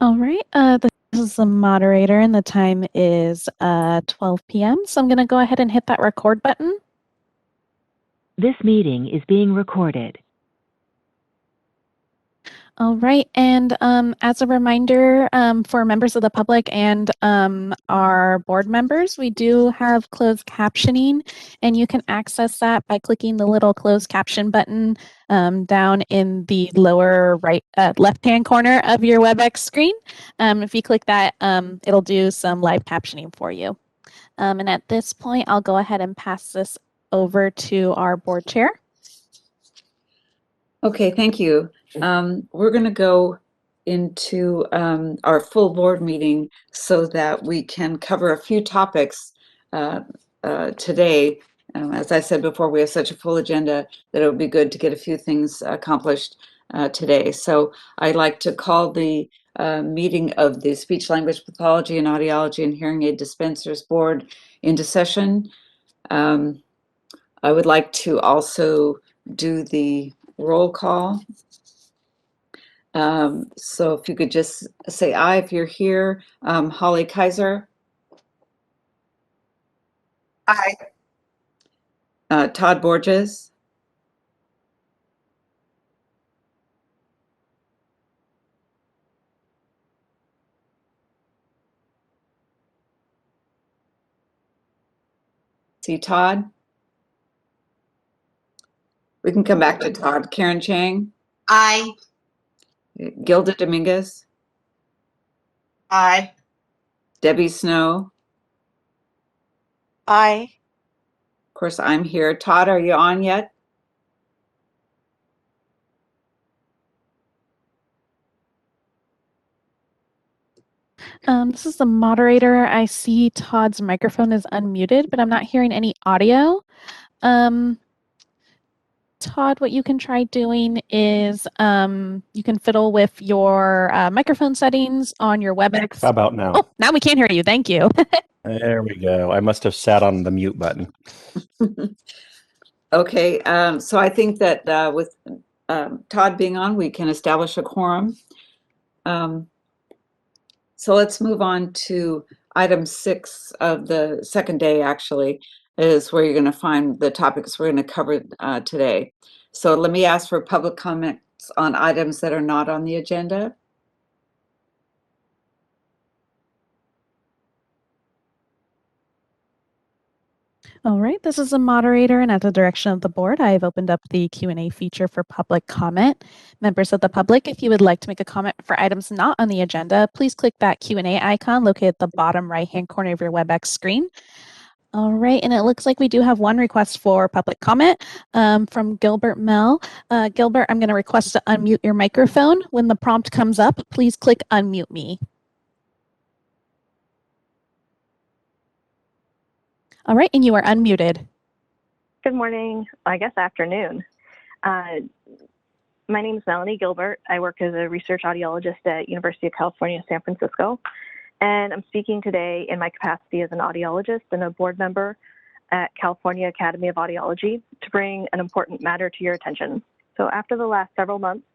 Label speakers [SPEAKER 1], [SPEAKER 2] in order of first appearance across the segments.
[SPEAKER 1] All right, this is the moderator and the time is 12 p.m. So I'm going to go ahead and hit that record button.
[SPEAKER 2] This meeting is being recorded.
[SPEAKER 1] All right, and as a reminder for members of the public and our board members, we do have closed captioning, and you can access that by clicking the little closed caption button down in the lower right left-hand corner of your WebEx screen. If you click that, it'll do some live captioning for you. And at this point, I'll go ahead and pass this over to our board chair.
[SPEAKER 3] Okay, thank you. We're going to go into our full board meeting so that we can cover a few topics today. As I said before, we have such a full agenda that it would be good to get a few things accomplished today. So I'd like to call the meeting of the Speech Language Pathology and Audiology and Hearing Aid Dispensers Board into session. I would like to also do the roll call. So if you could just say aye if you're here. Holly Kaiser.
[SPEAKER 4] Aye.
[SPEAKER 3] Todd Borges. See Todd? We can come back to Todd. Karen Chang.
[SPEAKER 4] Aye.
[SPEAKER 3] Gilda Dominguez.
[SPEAKER 4] Aye.
[SPEAKER 3] Debbie Snow.
[SPEAKER 4] Aye.
[SPEAKER 3] Of course, I'm here. Todd, are you on yet?
[SPEAKER 1] This is the moderator. I see Todd's microphone is unmuted, but I'm not hearing any audio. Todd, what you can try doing is you can fiddle with your microphone settings on your WebEx.
[SPEAKER 5] How about now?
[SPEAKER 1] Oh, now we can hear you. Thank you.
[SPEAKER 5] There we go. I must have sat on the mute button.
[SPEAKER 3] Okay, so I think that with Todd being on, we can establish a quorum. So let's move on to item 6 of the second day, actually, is where you're going to find the topics we're going to cover today. So let me ask for public comments on items that are not on the agenda.
[SPEAKER 1] All right, this is the moderator, and at the direction of the board, I have opened up the Q&A feature for public comment. Members of the public, if you would like to make a comment for items not on the agenda, please click that Q&A icon located at the bottom right-hand corner of your WebEx screen. All right, and it looks like we do have one request for public comment from Gilbert Mell. Gilbert, I'm going to request to unmute your microphone. When the prompt comes up, please click unmute me. All right, and you are unmuted.
[SPEAKER 6] Good morning, I guess afternoon. My name is Melanie Gilbert. I work as a research audiologist at University of California, San Francisco. And I'm speaking today in my capacity as an audiologist and a board member at California Academy of Audiology to bring an important matter to your attention. So after the last several months,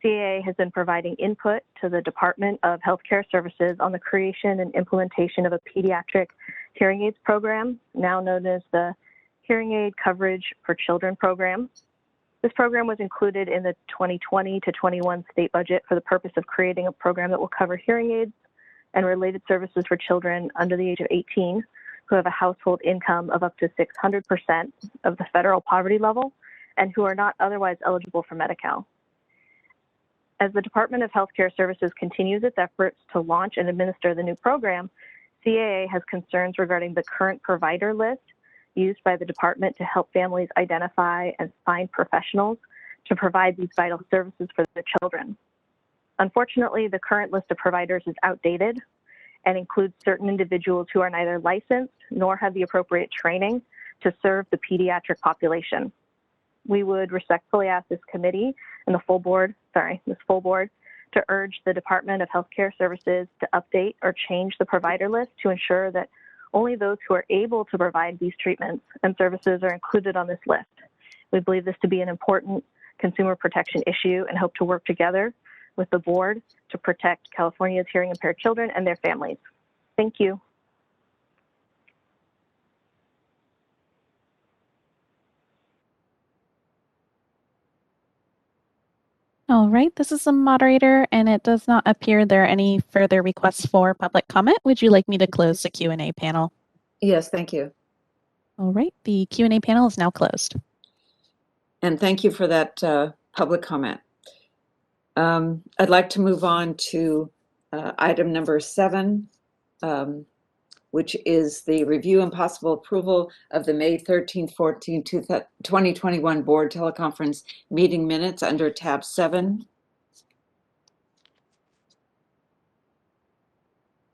[SPEAKER 6] CAA has been providing input to the Department of Healthcare Services on the creation and implementation of a pediatric hearing aids program, now known as the Hearing Aid Coverage for Children program. This program was included in the 2020 to 21 state budget for the purpose of creating a program that will cover hearing aids and related services for children under the age of 18 who have a household income of up to 600% of the federal poverty level and who are not otherwise eligible for Medi-Cal. As the Department of Healthcare Services continues its efforts to launch and administer the new program, CAA has concerns regarding the current provider list used by the department to help families identify and find professionals to provide these vital services for their children. Unfortunately, the current list of providers is outdated and includes certain individuals who are neither licensed nor have the appropriate training to serve the pediatric population. We would respectfully ask this committee and this full board to urge the Department of Healthcare Services to update or change the provider list to ensure that only those who are able to provide these treatments and services are included on this list. We believe this to be an important consumer protection issue and hope to work together with the board to protect California's hearing impaired children and their families. Thank you.
[SPEAKER 1] All right, this is the moderator, and it does not appear there are any further requests for public comment. Would you like me to close the Q&A panel?
[SPEAKER 3] Yes, thank you.
[SPEAKER 1] All right, the Q&A panel is now closed.
[SPEAKER 3] And thank you for that public comment. I'd like to move on to item number 7, which is the review and possible approval of the May 13th, 14th, 2021 board teleconference meeting minutes under tab 7.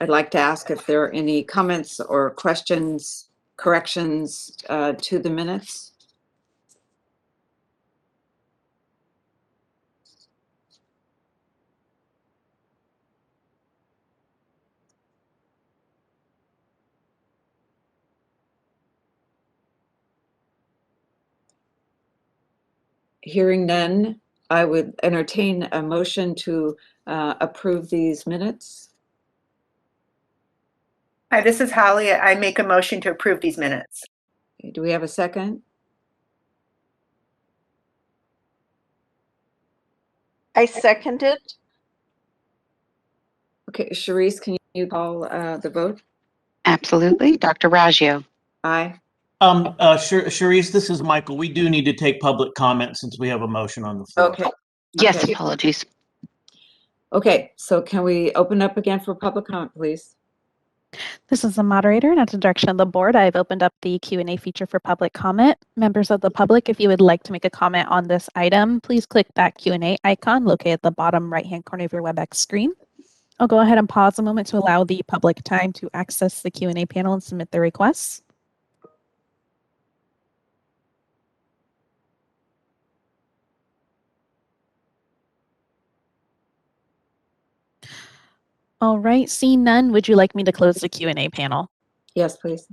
[SPEAKER 3] I'd like to ask if there are any comments or questions, corrections to the minutes. Hearing none, I would entertain a motion to approve these minutes.
[SPEAKER 4] Hi, this is Holly. I make a motion to approve these minutes.
[SPEAKER 3] Okay, do we have a second?
[SPEAKER 7] I second it.
[SPEAKER 3] Okay, Charisse, can you call the vote?
[SPEAKER 8] Absolutely. Dr. Raggio.
[SPEAKER 3] Aye.
[SPEAKER 9] Charisse, this is Michael. We do need to take public comment since we have a motion on the floor.
[SPEAKER 3] Okay.
[SPEAKER 8] Yes,
[SPEAKER 3] Okay.
[SPEAKER 8] apologies.
[SPEAKER 3] Okay, so can we open up again for public comment, please?
[SPEAKER 1] This is the moderator, and at the direction of the board, I've opened up the Q&A feature for public comment. Members of the public, if you would like to make a comment on this item, please click that Q&A icon located at the bottom right-hand corner of your WebEx screen. I'll go ahead and pause a moment to allow the public time to access the Q&A panel and submit their requests. All right, seeing none, would you like me to close the Q&A panel?
[SPEAKER 3] Yes, please.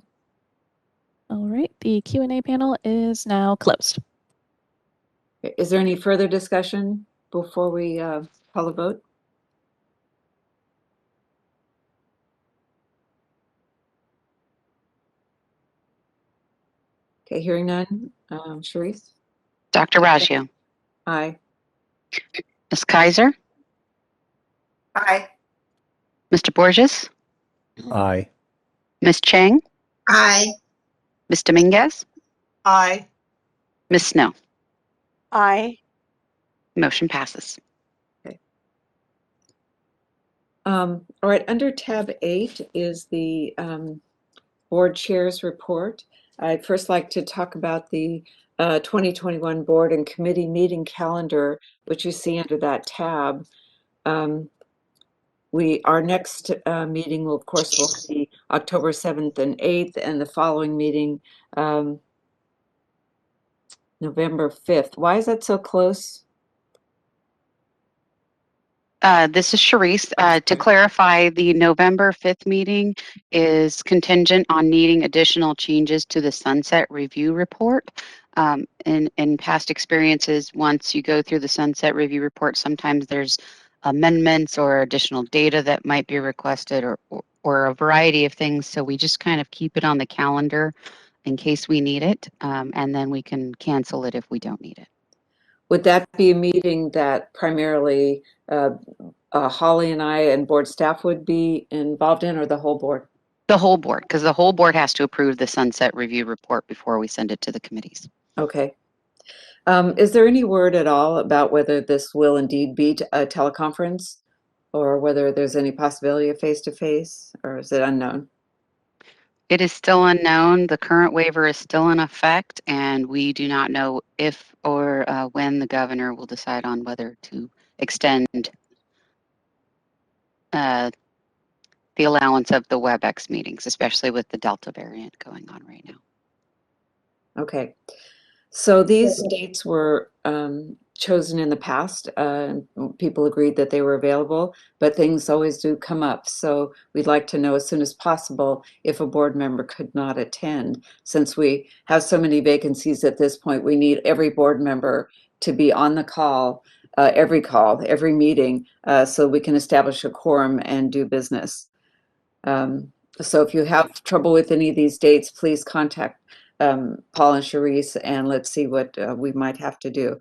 [SPEAKER 1] All right, the Q&A panel is now closed.
[SPEAKER 3] Is there any further discussion before we call a vote? Okay, hearing none. Charisse?
[SPEAKER 8] Dr. Raggio.
[SPEAKER 3] Aye.
[SPEAKER 8] Ms. Kaiser.
[SPEAKER 4] Aye.
[SPEAKER 8] Mr. Borges.
[SPEAKER 5] Aye.
[SPEAKER 8] Ms. Chang.
[SPEAKER 4] Aye.
[SPEAKER 8] Ms. Dominguez.
[SPEAKER 4] Aye.
[SPEAKER 8] Ms. Snow.
[SPEAKER 7] Aye.
[SPEAKER 8] Motion passes.
[SPEAKER 3] All right, under tab 8 is the board chair's report. I'd first like to talk about the 2021 board and committee meeting calendar, which you see under that tab. Our next meeting will, of course, will be October 7th and 8th, and the following meeting, November 5th. Why is that so close?
[SPEAKER 8] This is Charisse. To clarify, the November 5th meeting is contingent on needing additional changes to the sunset review report. In past experiences, once you go through the sunset review report, sometimes there's amendments or additional data that might be requested or a variety of things. So we just kind of keep it on the calendar in case we need it, and then we can cancel it if we don't need it.
[SPEAKER 3] Would that be a meeting that primarily Holly and I and board staff would be involved in, or the whole board?
[SPEAKER 8] The whole board, because the whole board has to approve the sunset review report before we send it to the committees.
[SPEAKER 3] Okay. Is there any word at all about whether this will indeed be a teleconference, or whether there's any possibility of face-to-face, or is it unknown?
[SPEAKER 8] It is still unknown. The current waiver is still in effect, and we do not know if or when the governor will decide on whether to extend the allowance of the WebEx meetings, especially with the Delta variant going on right now.
[SPEAKER 3] Okay. So these dates were chosen in the past. People agreed that they were available, but things always do come up. So we'd like to know as soon as possible if a board member could not attend. Since we have so many vacancies at this point, we need every board member to be on the call every call, every meeting, so we can establish a quorum and do business. So if you have trouble with any of these dates, please contact Paul and Charisse, and let's see what we might have to do.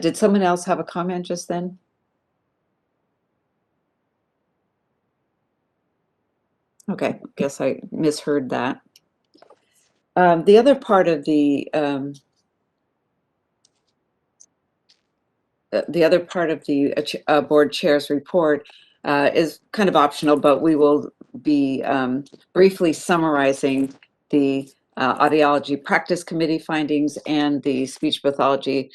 [SPEAKER 3] Did someone else have a comment just then? Okay, guess I misheard that. The other part of the board chair's report is kind of optional, but we will be briefly summarizing the audiology practice committee findings and the speech pathology,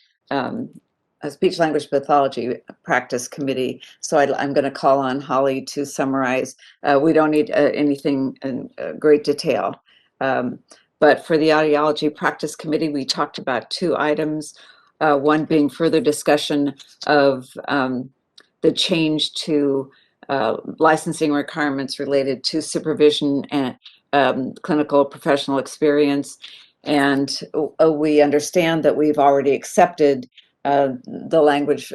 [SPEAKER 3] speech language pathology practice committee. So I'm going to call on Holly to summarize. We don't need anything in great detail. But for the audiology practice committee, we talked about 2 items. One being further discussion of the change to licensing requirements related to supervision and clinical professional experience. And we understand that we've already accepted the language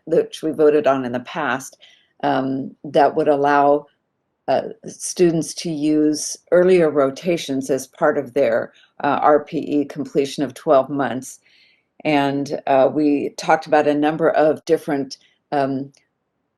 [SPEAKER 3] which we voted on in the past that would allow students to use earlier rotations as part of their RPE completion of 12 months. And we talked about a number of different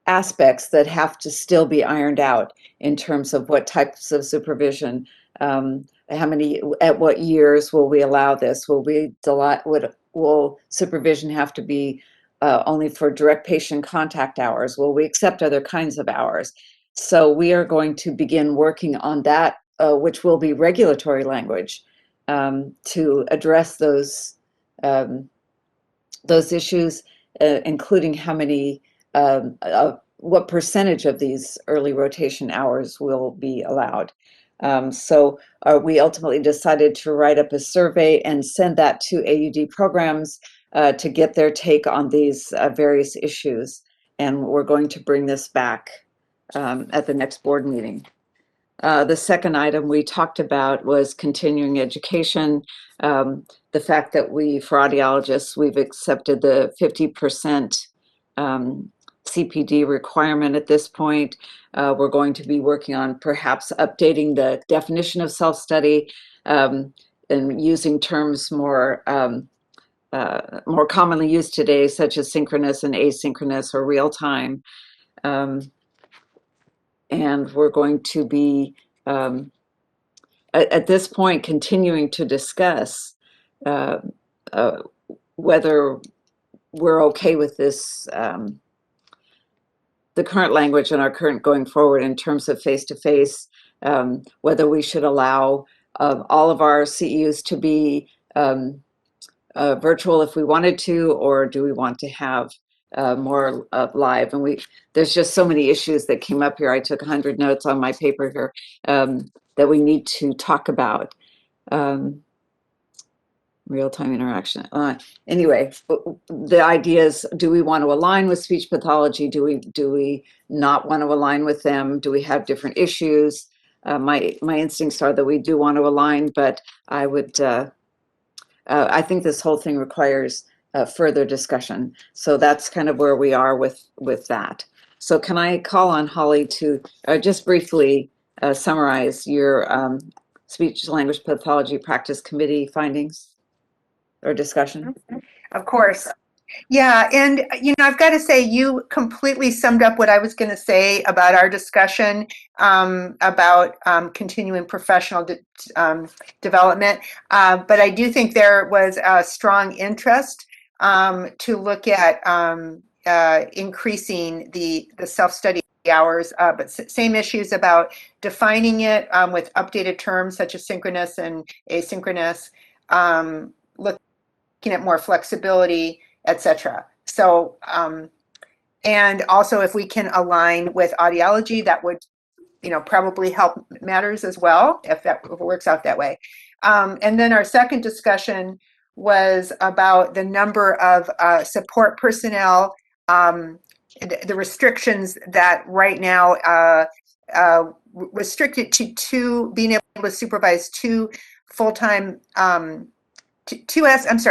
[SPEAKER 3] aspects that have to still be ironed out in terms of what types of supervision, at what years will we allow this? Will supervision have to be only for direct patient contact hours? Will we accept other kinds of hours? So we are going to begin working on that, which will be regulatory language, to address those issues, including how many, what percentage of these early rotation hours will be allowed. So we ultimately decided to write up a survey and send that to AUD programs to get their take on these various issues. And we're going to bring this back at the next board meeting. The second item we talked about was continuing education. The fact that for audiologists, we've accepted the 50% CPD requirement at this point. We're going to be working on perhaps updating the definition of self-study and using terms more commonly used today, such as synchronous and asynchronous or real time. And we're going to be, at this point, continuing to discuss whether we're okay with this, the current language and our current going forward in terms of face-to-face, whether we should allow all of our CEUs to be virtual if we wanted to, or do we want to have more live? And there's just so many issues that came up here. I took 100 notes on my paper here that we need to talk about. Real-time interaction. Anyway, the idea is, do we want to align with speech pathology? Do we not want to align with them? Do we have different issues? My instincts are that we do want to align, but I would. I think this whole thing requires further discussion. So that's kind of where we are with that. So can I call on Holly to just briefly summarize your speech language pathology practice committee findings or discussion?
[SPEAKER 4] Of course. Yeah, and I've got to say, you completely summed up what I was going to say about our discussion about continuing professional development. But I do think there was a strong interest to look at increasing the self-study hours, but same issues about defining it with updated terms such as synchronous and asynchronous, looking at more flexibility, etc. So, and also if we can align with audiology, that would, probably help matters as well, if it works out that way. And then our second discussion was about the number of support personnel, the restrictions that right now restricted to being able to supervise 2 full-time, it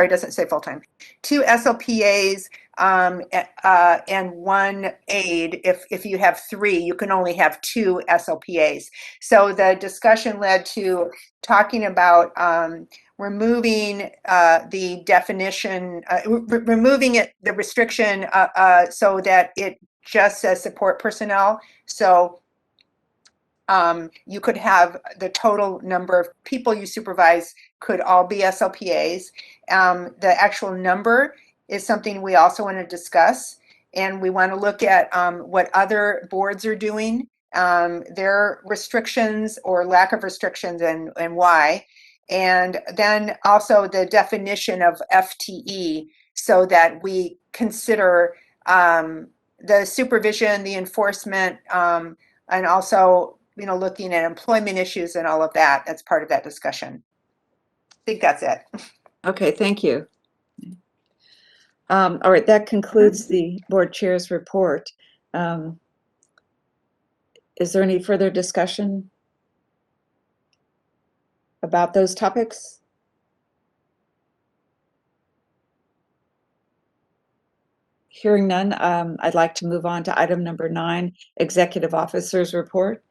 [SPEAKER 4] doesn't say full-time, 2 SLPAs and one aide. If you have 3, you can only have 2 SLPAs. So the discussion led to talking about removing the definition, removing the restriction so that it just says support personnel. So you could have the total number of people you supervise could all be SLPAs. The actual number is something we also want to discuss, and we want to look at what other boards are doing, their restrictions or lack of restrictions, and why. And then also the definition of FTE, so that we consider the supervision, the enforcement, and also looking at employment issues and all of that. That's part of that discussion. I think that's it.
[SPEAKER 3] Okay, thank you. All right, that concludes the board chair's report. Is there any further discussion about those topics? Hearing none, I'd like to move on to item number 9, Executive Officer's Report.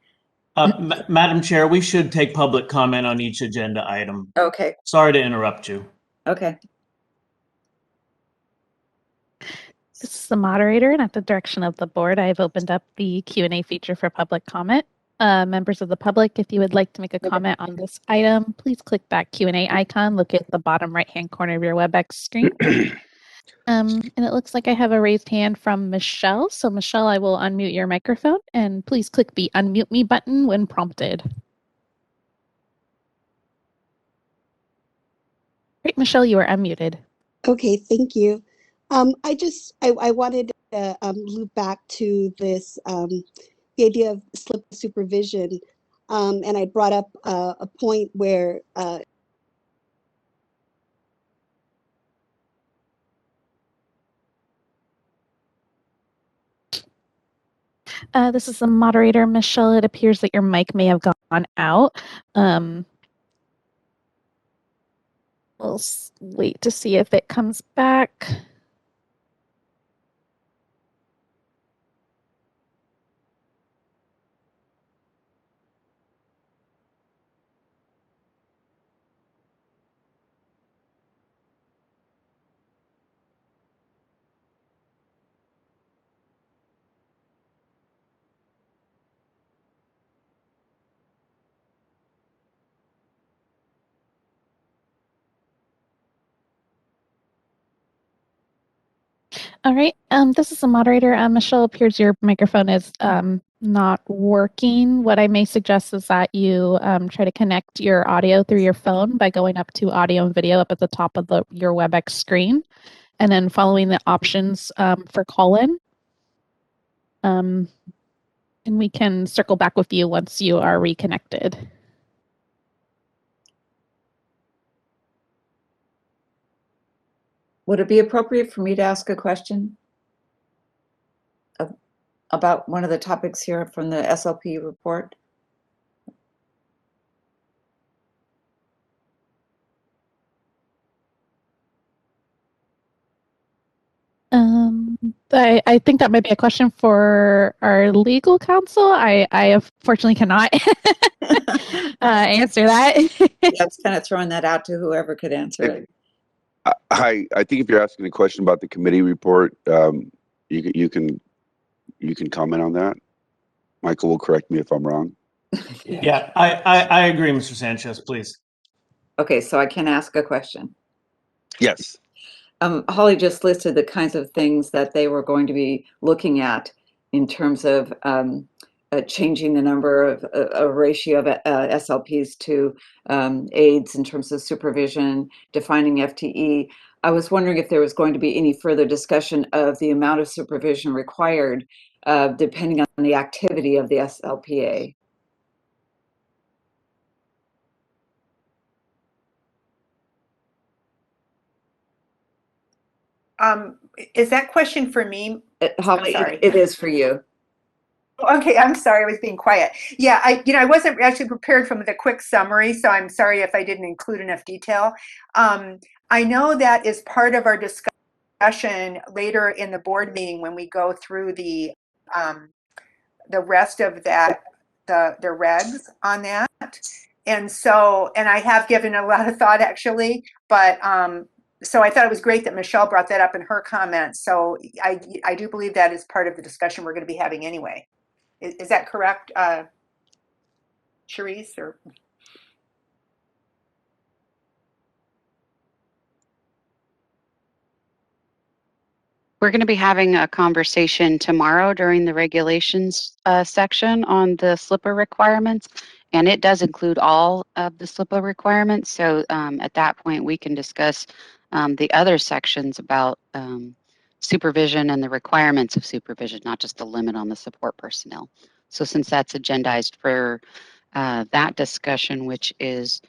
[SPEAKER 9] Madam Chair, we should take public comment on each agenda item.
[SPEAKER 3] Okay.
[SPEAKER 9] Sorry to interrupt you.
[SPEAKER 3] Okay.
[SPEAKER 1] This is the moderator, and at the direction of the board, I've opened up the Q&A feature for public comment. Members of the public, if you would like to make a comment on this item, please click that Q&A icon located at the bottom right-hand corner of your WebEx screen. And it looks like I have a raised hand from Michelle. So Michelle, I will unmute your microphone, and please click the unmute me button when prompted. Great, Michelle, you are unmuted.
[SPEAKER 10] Okay, thank you. I wanted to loop back to this, the idea of slip supervision. And I brought up a point where
[SPEAKER 1] this is the moderator, Michelle. It appears that your mic may have gone out. We'll wait to see if it comes back. All right, this is the moderator. Michelle, appears your microphone is not working. What I may suggest is that you try to connect your audio through your phone by going up to audio and video up at the top of your WebEx screen, and then following the options for call-in. And we can circle back with you once you are reconnected.
[SPEAKER 3] Would it be appropriate for me to ask a question about one of the topics here from the SLP report?
[SPEAKER 1] I think that might be a question for our legal counsel. I unfortunately cannot answer that.
[SPEAKER 3] Yeah, I was kind of throwing that out to whoever could answer it.
[SPEAKER 11] Hi, I think if you're asking a question about the committee report, you can comment on that. Michael will correct me if I'm wrong.
[SPEAKER 9] Yeah, I agree, Mr. Sanchez, please.
[SPEAKER 3] Okay, so I can ask a question.
[SPEAKER 11] Yes.
[SPEAKER 3] Holly just listed the kinds of things that they were going to be looking at in terms of changing the number of a ratio of SLPs to aides in terms of supervision, defining FTE. I was wondering if there was going to be any further discussion of the amount of supervision required depending on the activity of the SLPA.
[SPEAKER 4] Is that question for me?
[SPEAKER 3] Holly, it is for you.
[SPEAKER 4] Okay, I'm sorry, I was being quiet. Yeah, I wasn't actually prepared from the quick summary, so I'm sorry if I didn't include enough detail. I know that is part of our discussion discussion later in the board meeting when we go through the rest of that, the regs on that. And so, and I have given a lot of thought actually, but so I thought it was great that Michelle brought that up in her comments. So I do believe that is part of the discussion we're going to be having anyway. Is that correct, Charisse? Or
[SPEAKER 8] We're going to be having a conversation tomorrow during the regulations section on the SLPA requirements, and it does include all of the SLPA requirements. So at that point, we can discuss the other sections about supervision and the requirements of supervision, not just the limit on the support personnel. So since that's agendized for that discussion, which is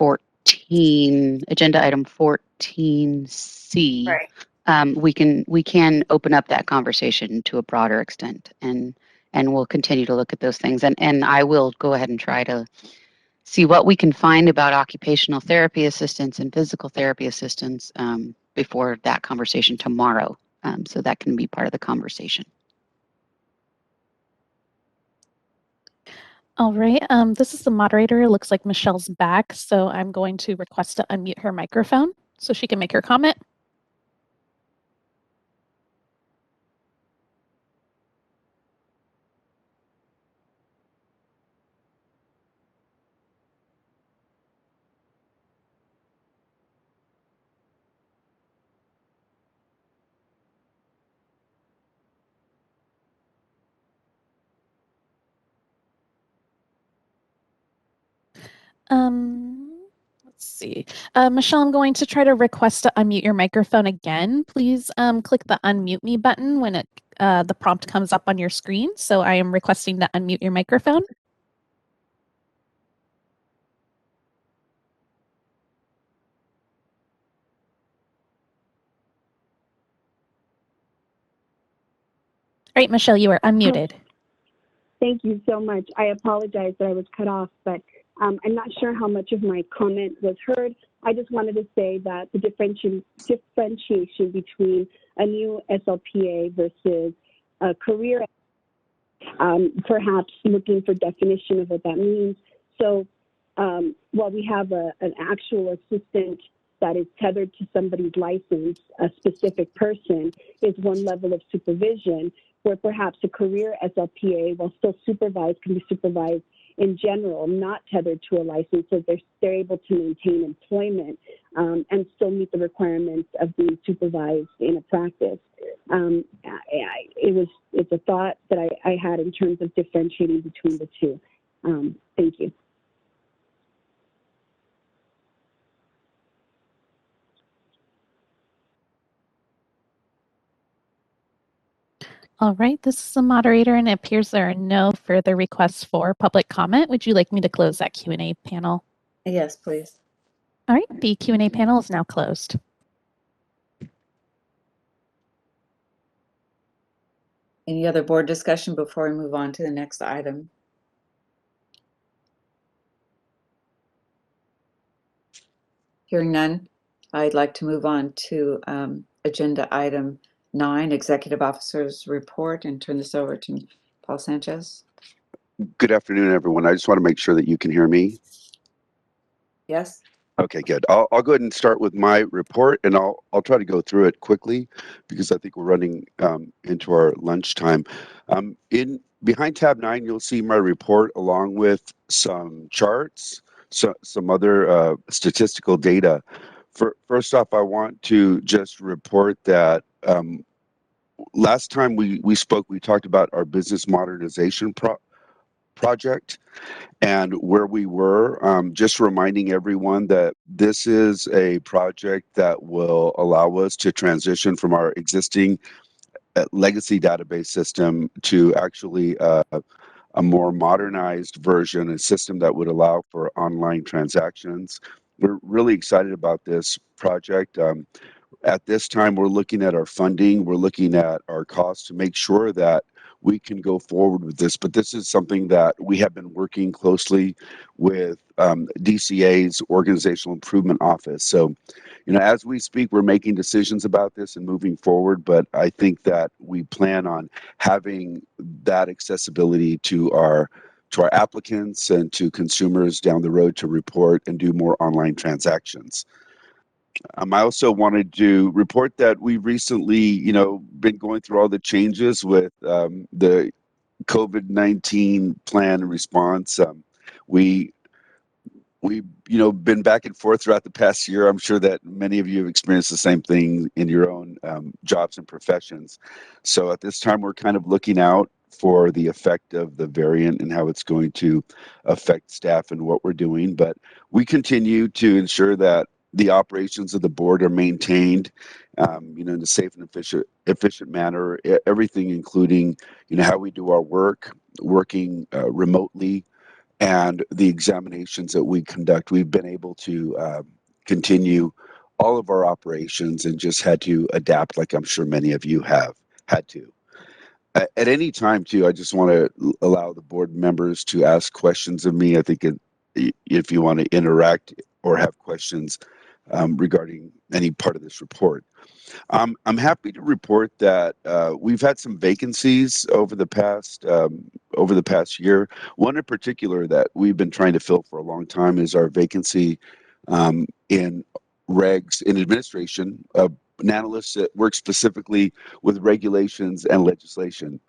[SPEAKER 8] agenda item 14C,
[SPEAKER 4] right.
[SPEAKER 8] we can open up that conversation to a broader extent, and we'll continue to look at those things. And I will go ahead and try to see what we can find about occupational therapy assistants and physical therapy assistants before that conversation tomorrow, so that can be part of the conversation.
[SPEAKER 1] All right, this is the moderator. It looks like Michelle's back, so I'm going to request to unmute her microphone so she can make her comment. Let's see. Michelle, I'm going to try to request to unmute your microphone again. Please click the unmute me button when the prompt comes up on your screen. So I am requesting to unmute your microphone. All right, Michelle, you are unmuted.
[SPEAKER 12] Thank you so much. I apologize that I was cut off, but I'm not sure how much of my comment was heard. I just wanted to say that the differentiation between a new SLPA versus a career, perhaps looking for definition of what that means. So while we have an actual assistant that is tethered to somebody's license, a specific person is one level of supervision, where perhaps a career SLPA, while still supervised, can be supervised in general, not tethered to a license, so they're able to maintain employment and still meet the requirements of being supervised in a practice. It's a thought that I had in terms of differentiating between the two. Thank you.
[SPEAKER 1] All right, this is the moderator, and it appears there are no further requests for public comment. Would you like me to close that Q&A panel?
[SPEAKER 3] Yes, please.
[SPEAKER 1] All right, the Q&A panel is now closed.
[SPEAKER 3] Any other board discussion before we move on to the next item? Hearing none, I'd like to move on to agenda item 9, Executive Officer's Report, and turn this over to Paul Sanchez.
[SPEAKER 11] Good afternoon, everyone. I just want to make sure that you can hear me.
[SPEAKER 3] Yes.
[SPEAKER 11] Okay, good. I'll go ahead and start with my report, and I'll try to go through it quickly because I think we're running into our lunchtime. Behind tab 9, you'll see my report along with some charts, some other statistical data. First off, I want to just report that last time we spoke, we talked about our business modernization project and where we were. Just reminding everyone that this is a project that will allow us to transition from our existing legacy database system to actually a more modernized version, a system that would allow for online transactions. We're really excited about this project. At this time, we're looking at our funding, we're looking at our costs to make sure that we can go forward with this. But this is something that we have been working closely with DCA's Organizational Improvement Office. So, as we speak, we're making decisions about this and moving forward, but I think that we plan on having that accessibility to our applicants and to consumers down the road to report and do more online transactions. I also wanted to report that we've recently, been going through all the changes with the COVID-19 plan and response. We've been back and forth throughout the past year. I'm sure that many of you have experienced the same thing in your own jobs and professions. So at this time, we're kind of looking out for the effect of the variant and how it's going to affect staff and what we're doing. But we continue to ensure that the operations of the board are maintained, in a safe and efficient manner. Everything, including, how we do our work, working remotely, and the examinations that we conduct. We've been able to continue all of our operations and just had to adapt, like I'm sure many of you have had to. At any time, too, I just want to allow the board members to ask questions of me. I think if you want to interact or have questions regarding any part of this report. I'm happy to report that we've had some vacancies over the past year. One in particular that we've been trying to fill for a long time is our vacancy in regs in administration, an analyst that works specifically with regulations and legislation.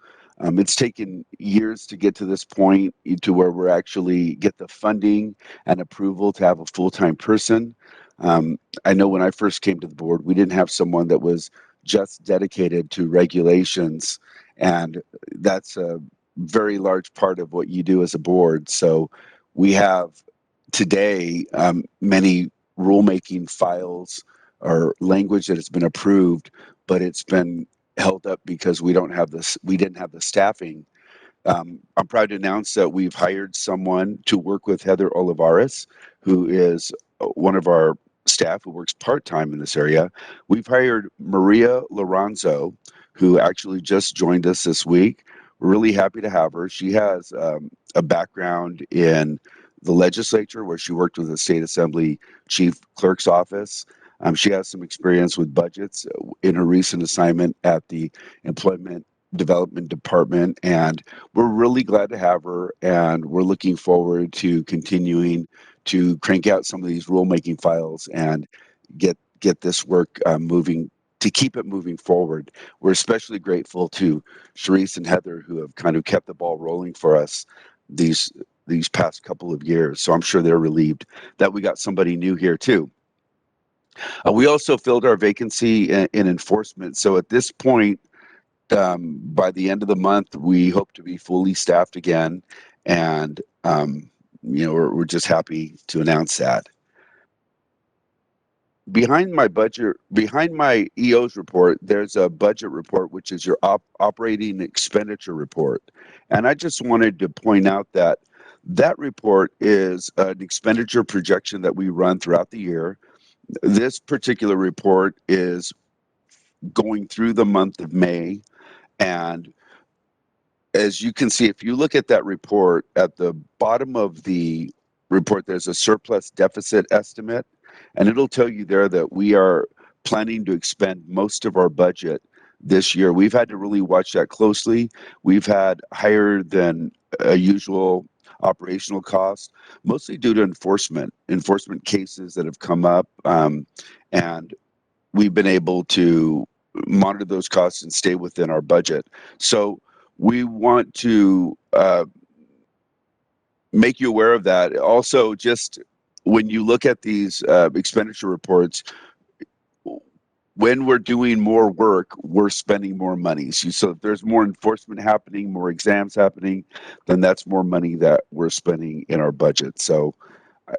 [SPEAKER 11] It's taken years to get to this point to where we're actually get the funding and approval to have a full-time person. I know when I first came to the board, we didn't have someone that was just dedicated to regulations, and that's a very large part of what you do as a board. So we have today many rulemaking files or language that has been approved, but it's been held up because we didn't have the staffing. I'm proud to announce that we've hired someone to work with Heather Olivares, who is one of our staff who works part-time in this area. We've hired Maria Lorenzo, who actually just joined us this week. We're really happy to have her. She has a background in the legislature where she worked with the State Assembly Chief Clerk's Office. She has some experience with budgets in her recent assignment at the Employment Development Department, and we're really glad to have her, and we're looking forward to continuing to crank out some of these rulemaking files and get this work moving, to keep it moving forward. We're especially grateful to Charisse and Heather, who have kind of kept the ball rolling for us these past couple of years. So I'm sure they're relieved that we got somebody new here too. We also filled our vacancy in enforcement. So at this point, by the end of the month, we hope to be fully staffed again, and we're just happy to announce that. Behind my EO's report, there's a budget report, which is your operating expenditure report. And I just wanted to point out that report is an expenditure projection that we run throughout the year. This particular report is going through the month of May, and as you can see, if you look at that report, at the bottom of the report, there's a surplus deficit estimate, and it'll tell you there that we are planning to expend most of our budget this year. We've had to really watch that closely. We've had higher than usual operational costs, mostly due to enforcement cases that have come up, and we've been able to monitor those costs and stay within our budget. So we want to make you aware of that. Also, just when you look at these expenditure reports, when we're doing more work, we're spending more money. So if there's more enforcement happening, more exams happening, then that's more money that we're spending in our budget. So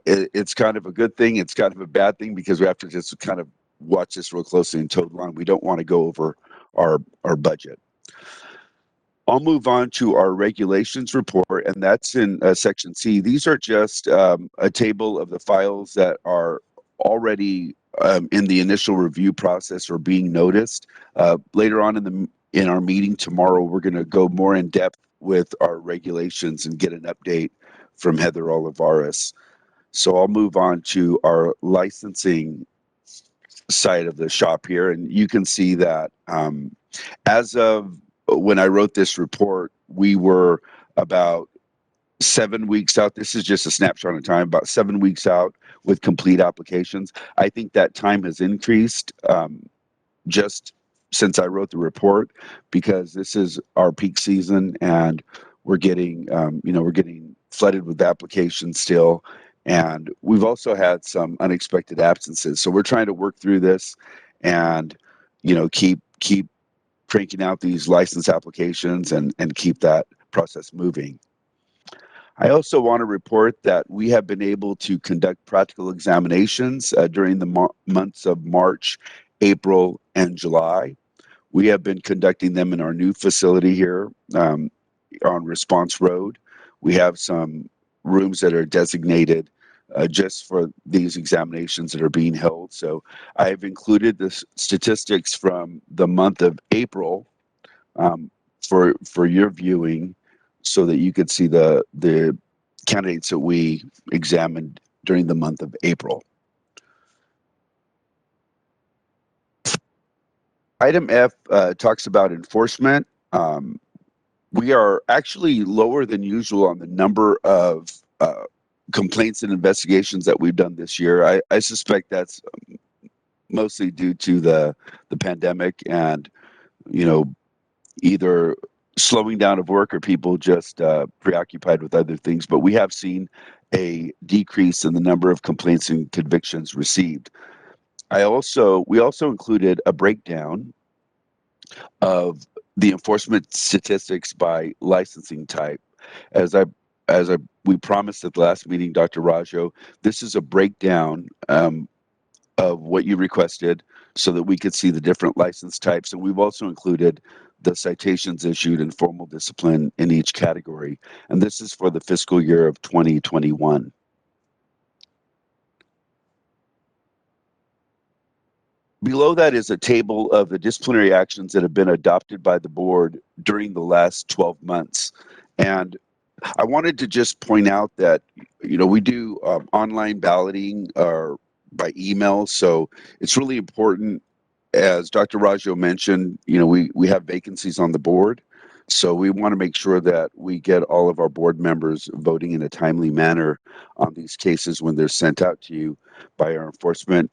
[SPEAKER 11] it's kind of a good thing. It's kind of a bad thing because we have to just kind of watch this real closely and toe the line. We don't want to go over our budget. I'll move on to our regulations report, and that's in section C. These are just a table of the files that are already in the initial review process or being noticed. Later on in in our meeting tomorrow, we're going to go more in depth with our regulations and get an update from Heather Olivares. So I'll move on to our licensing side of the shop here. And you can see that as of when I wrote this report, we were about 7 weeks out. This is just a snapshot of time, about 7 weeks out with complete applications. I think that time has increased just since I wrote the report, because this is our peak season and we're getting, we're getting flooded with applications still. And we've also had some unexpected absences. So we're trying to work through this and, keep cranking out these license applications and keep that process moving. I also want to report that we have been able to conduct practical examinations during the months of March, April, and July. We have been conducting them in our new facility here on Response Road. We have some rooms that are designated just for these examinations that are being held. So I've included the statistics from the month of April for your viewing, so that you could see the candidates that we examined during the month of April. Item F talks about enforcement. We are actually lower than usual on the number of complaints and investigations that we've done this year. I suspect that's mostly due to the pandemic and, either slowing down of work or people just preoccupied with other things. But we have seen a decrease in the number of complaints and convictions received. We also included a breakdown of the enforcement statistics by licensing type. As we promised at the last meeting, Dr. Rajo, this is a breakdown of what you requested so that we could see the different license types. And we've also included the citations issued and formal discipline in each category. And this is for the fiscal year of 2021. Below that is a table of the disciplinary actions that have been adopted by the board during the last 12 months. And I wanted to just point out that, we do online balloting or by email. So it's really important, as Dr. Rajo mentioned, we have vacancies on the board. So we want to make sure that we get all of our board members voting in a timely manner on these cases when they're sent out to you by our enforcement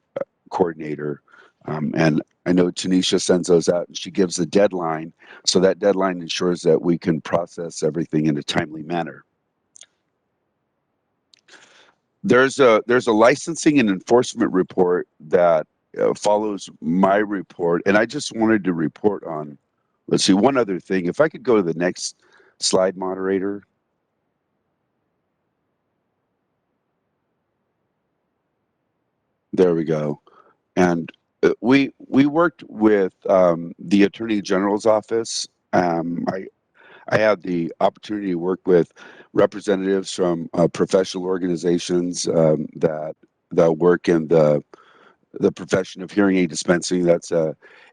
[SPEAKER 11] coordinator. And I know Tanisha sends those out and she gives a deadline. So that deadline ensures that we can process everything in a timely manner. There's a licensing and enforcement report that follows my report. And I just wanted to report on, let's see, one other thing. If I could go to the next slide, moderator. There we go. And we worked with the Attorney General's office. I had the opportunity to work with representatives from professional organizations that work in the profession of hearing aid dispensing. That's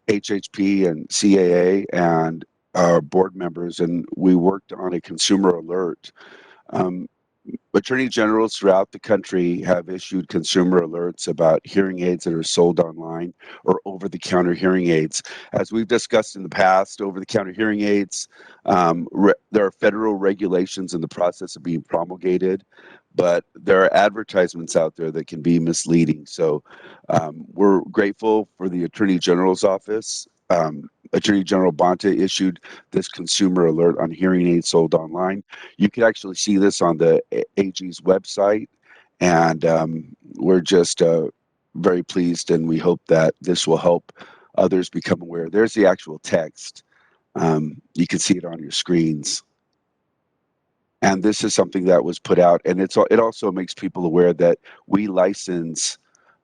[SPEAKER 11] HHP and CAA and our board members, and we worked on a consumer alert. Attorney generals throughout the country have issued consumer alerts about hearing aids that are sold online or over-the-counter hearing aids. As we've discussed in the past, over-the-counter hearing aids, there are federal regulations in the process of being promulgated, but there are advertisements out there that can be misleading. So we're grateful for the Attorney General's office. Attorney General Bonta issued this consumer alert on hearing aids sold online. You can actually see this on the AG's website, and we're just very pleased, and we hope that this will help others become aware. There's the actual text. You can see it on your screens. And this is something that was put out, and it also makes people aware that we license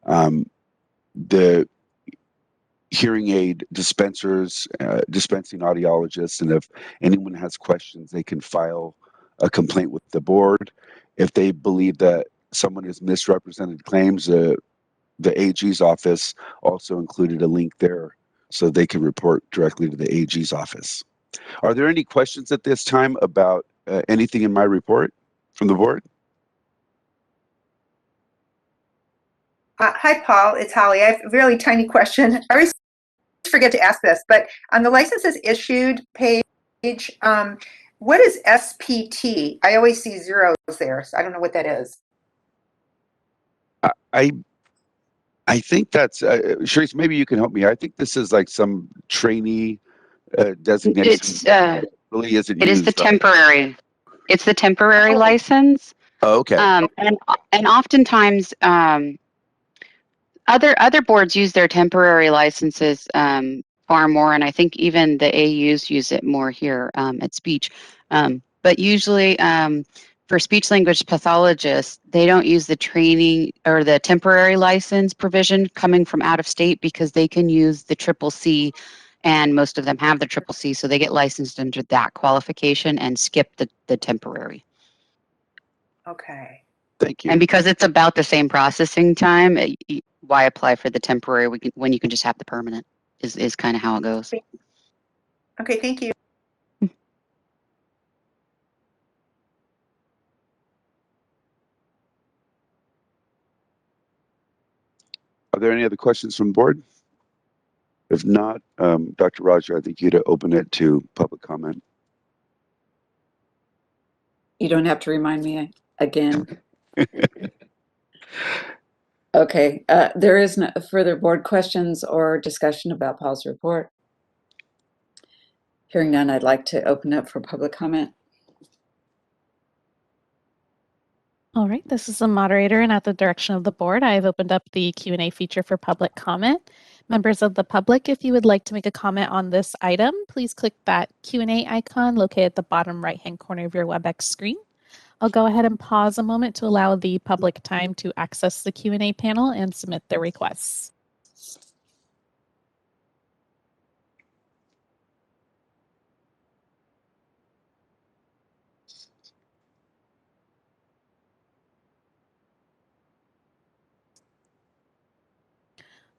[SPEAKER 11] the hearing aid dispensers, dispensing audiologists, and if anyone has questions, they can file a complaint with the board. If they believe that someone has misrepresented claims, the AG's office also included a link there so they can report directly to the AG's office. Are there any questions at this time about anything in my report from the board?
[SPEAKER 4] Hi, Paul. It's Holly. I have a really tiny question. I always forget to ask this, but on the licenses issued page, what is SPT? I always see zeros there, so I don't know what that is.
[SPEAKER 11] I think that's, Sharice, maybe you can help me. I think this is like some trainee designation.
[SPEAKER 8] It's
[SPEAKER 11] really isn't
[SPEAKER 8] it is the temporary. It's the temporary license.
[SPEAKER 11] Oh, okay.
[SPEAKER 8] And oftentimes other boards use their temporary licenses far more, and I think even the AUs use it more here at speech. But usually for speech language pathologists, they don't use the training or the temporary license provision coming from out of state because they can use the CCC, and most of them have the CCC, so they get licensed under that qualification and skip the temporary.
[SPEAKER 4] Okay.
[SPEAKER 11] Thank you.
[SPEAKER 8] And because it's about the same processing time, why apply for the temporary when you can just have the permanent is kind of how it goes.
[SPEAKER 4] Okay, thank you.
[SPEAKER 11] Are there any other questions from the board? If not, Dr. Roger, I think you'd open it to public comment.
[SPEAKER 3] You don't have to remind me again. Okay, there is no further board questions or discussion about Paul's report. Hearing none, I'd like to open up for public comment.
[SPEAKER 1] All right, this is the moderator, and at the direction of the board, I have opened up the Q&A feature for public comment. Members of the public, if you would like to make a comment on this item, please click that Q&A icon located at the bottom right-hand corner of your WebEx screen. I'll go ahead and pause a moment to allow the public time to access the Q&A panel and submit their requests.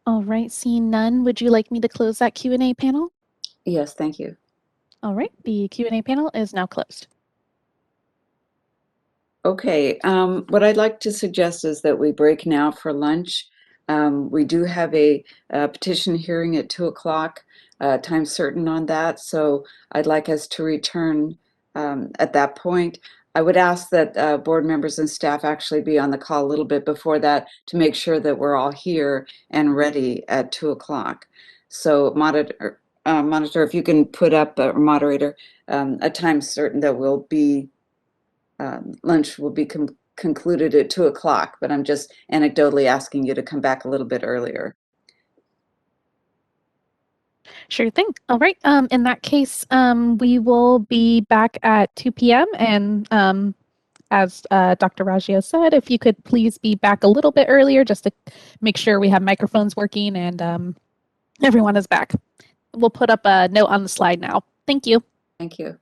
[SPEAKER 1] All right, seeing none, would you like me to close that Q&A panel?
[SPEAKER 3] Yes, thank you.
[SPEAKER 1] All right, the Q&A panel is now closed.
[SPEAKER 3] Okay, what I'd like to suggest is that we break now for lunch. We do have a petition hearing at 2 o'clock, time certain on that, so I'd like us to return at that point. I would ask that board members and staff actually be on the call a little bit before that to make sure that we're all here and ready at 2 o'clock. So monitor, if you can put up, moderator, a time certain that we'll be lunch will be concluded at 2 o'clock, but I'm just anecdotally asking you to come back a little bit earlier.
[SPEAKER 1] Sure thing. All right. In that case, we will be back at 2 p.m. And as Dr. Raggio said, if you could please be back a little bit earlier just to make sure we have microphones working and everyone is back. We'll put up a note on the slide now. Thank you.
[SPEAKER 3] Thank you.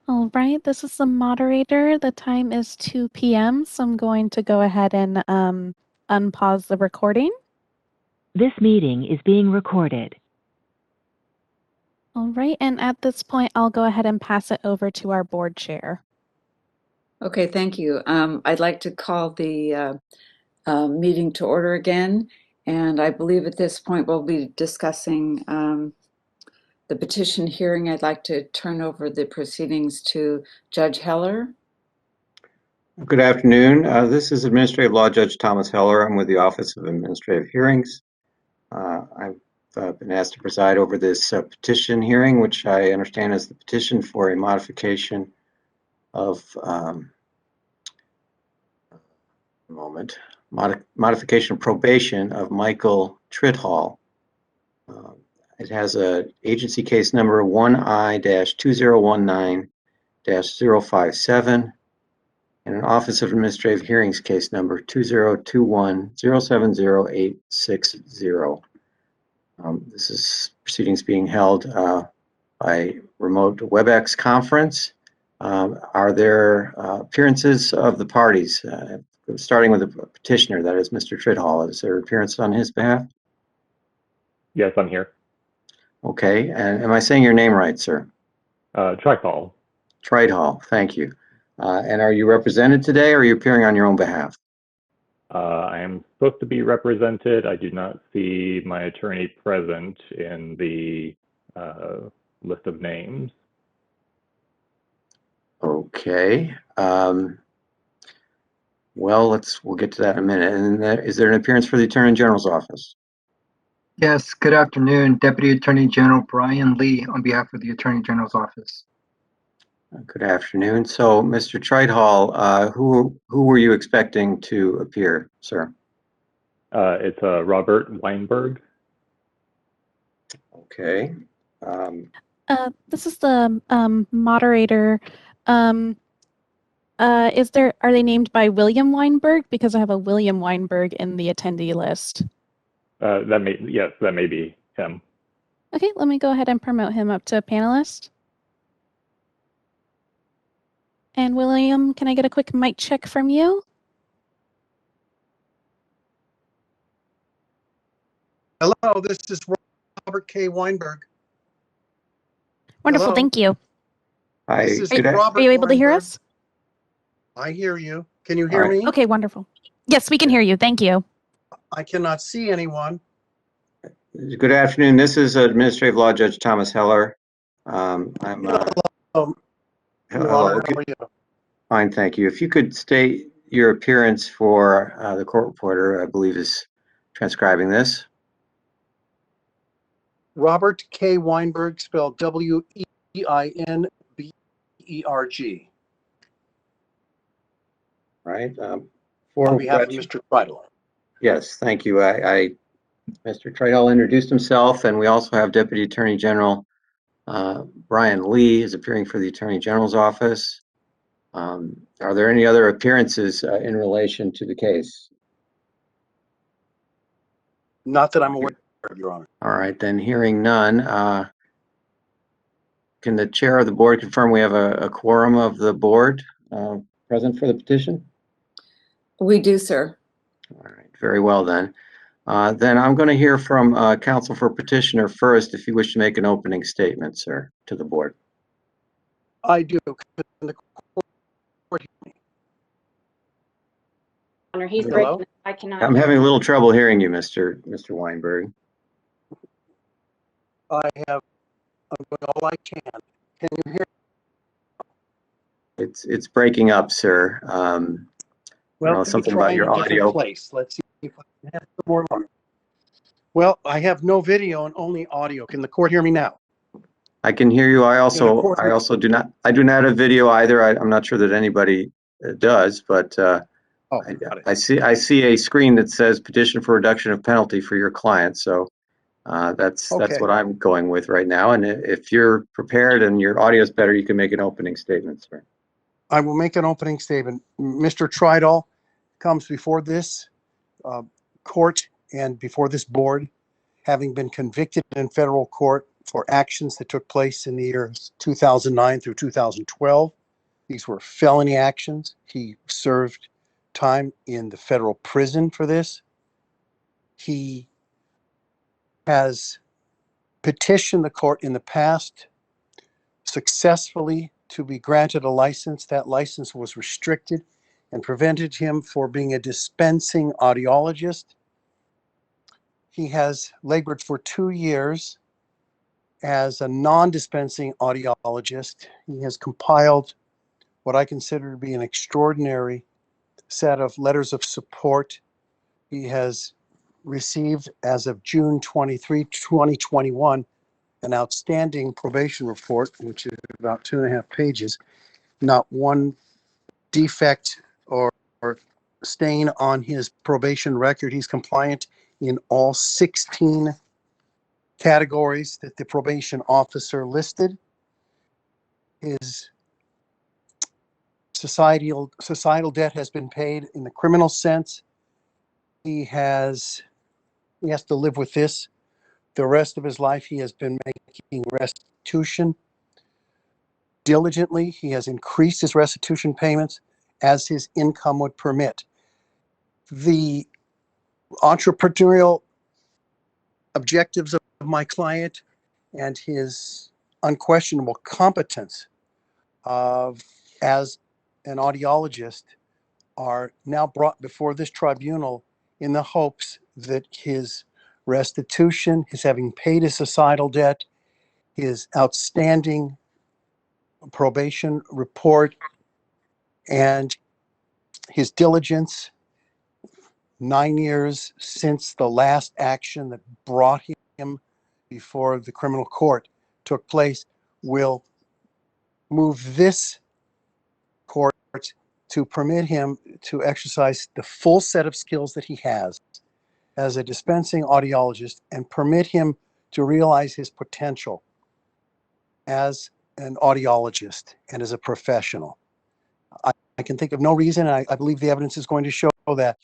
[SPEAKER 1] All right, this is the moderator. The time is 2 p.m., so I'm going to go ahead and unpause the recording.
[SPEAKER 2] This meeting is being recorded.
[SPEAKER 1] All right, and at this point, I'll go ahead and pass it over to our board chair.
[SPEAKER 3] Okay, thank you. I'd like to call the meeting to order again, and I believe at this point we'll be discussing the petition hearing. I'd like to turn over the proceedings to Judge Heller.
[SPEAKER 13] Good afternoon. This is Administrative Law Judge Thomas Heller. I'm with the Office of Administrative Hearings. I've been asked to preside over this petition hearing, which I understand is the petition for a modification of modification of probation of Michael Tridhall. It has a agency case number 1I-2019-057. in an Office of Administrative Hearings case number 2021-070-860. This is proceedings being held by remote WebEx conference. Are there appearances of the parties? Starting with the petitioner, that is Mr. Tridhall. Is there appearance on his behalf?
[SPEAKER 14] Yes, I'm here.
[SPEAKER 13] Okay, and am I saying your name right, sir?
[SPEAKER 14] Tridhall.
[SPEAKER 13] Tridhall, thank you. And are you represented today, or are you appearing on your own behalf?
[SPEAKER 14] I am supposed to be represented. I do not see my attorney present in the list of names.
[SPEAKER 13] Okay. Well, we'll get to that in a minute. And is there an appearance for the Attorney General's office?
[SPEAKER 15] Yes, good afternoon. Deputy Attorney General Brian Lee on behalf of the Attorney General's office.
[SPEAKER 13] Good afternoon. So, Mr. Tridhall, who were you expecting to appear, sir?
[SPEAKER 14] It's Robert Weinberg.
[SPEAKER 13] Okay.
[SPEAKER 1] This is the moderator. Are they named by William Weinberg? Because I have a William Weinberg in the attendee list.
[SPEAKER 14] Yes, that may be him.
[SPEAKER 1] Okay, let me go ahead and promote him up to panelist. And William, can I get a quick mic check from you?
[SPEAKER 16] Hello, this is Robert K. Weinberg.
[SPEAKER 1] Wonderful,
[SPEAKER 16] Hello.
[SPEAKER 1] thank you.
[SPEAKER 13] Hi,
[SPEAKER 16] This is
[SPEAKER 1] Are you able to hear us?
[SPEAKER 16] I hear you. Can you hear me?
[SPEAKER 1] Okay, wonderful. Yes, we can hear you. Thank you.
[SPEAKER 16] I cannot see anyone.
[SPEAKER 13] Good afternoon. This is Administrative Law Judge Thomas Heller.
[SPEAKER 16] Hello.
[SPEAKER 13] Hello.
[SPEAKER 16] Your Honor, how are you?
[SPEAKER 13] Fine, thank you. If you could state your appearance for the court reporter, I believe is transcribing this.
[SPEAKER 16] Robert K. Weinberg, spelled Weinberg.
[SPEAKER 13] Right.
[SPEAKER 16] On behalf of Mr. Tridhall.
[SPEAKER 13] Yes, thank you. Mr. Tridhall introduced himself, and we also have Deputy Attorney General Brian Lee is appearing for the Attorney General's office. Are there any other appearances in relation to the case?
[SPEAKER 16] Not that I'm aware of, Your Honor.
[SPEAKER 13] All right, then hearing none, can the chair of the board confirm we have a quorum of the board present for the petition?
[SPEAKER 3] We do, sir.
[SPEAKER 13] All right, very well then. Then I'm going to hear from counsel for petitioner first, if you wish to make an opening statement, sir, to the board.
[SPEAKER 16] I do.
[SPEAKER 17] He's
[SPEAKER 13] Hello?
[SPEAKER 17] breaking. I cannot.
[SPEAKER 13] I'm having a little trouble hearing you, Mr. Weinberg.
[SPEAKER 16] I'm doing all I can. Can you hear?
[SPEAKER 13] It's breaking up, sir.
[SPEAKER 16] Well,
[SPEAKER 13] something about your audio.
[SPEAKER 16] Place. Let's see if I can have some more luck. Well, I have no video and only audio. Can the court hear me now?
[SPEAKER 13] I can hear you. I also do not have video either. I'm not sure that anybody does, but I see a screen that says petition for reduction of penalty for your client. So that's what I'm going with right now. And if you're prepared and your audio is better, you can make an opening statement, sir.
[SPEAKER 16] I will make an opening statement. Mr. Tridhall comes before this court and before this board, having been convicted in federal court for actions that took place in the years 2009 through 2012. These were felony actions. He served time in the federal prison for this. He has petitioned the court in the past successfully to be granted a license. That license was restricted and prevented him from being a dispensing audiologist. He has labored for 2 years as a non-dispensing audiologist. He has compiled what I consider to be an extraordinary set of letters of support. He has received, as of June 23, 2021, an outstanding probation report, which is about 2.5 pages. Not one defect or stain on his probation record. He's compliant in all 16 categories that the probation officer listed. His societal debt has been paid in the criminal sense. He has to live with this the rest of his life. He has been making restitution diligently. He has increased his restitution payments as his income would permit. The entrepreneurial objectives of my client and his unquestionable competence as an audiologist are now brought before this tribunal in the hopes that his restitution, his having paid his societal debt, his outstanding probation report, and his diligence 9 years since the last action that brought him before the criminal court took place will move this court to permit him to exercise the full set of skills that he has as a dispensing audiologist and permit him to realize his potential as an audiologist and as a professional. I can think of no reason, and I believe the evidence is going to show that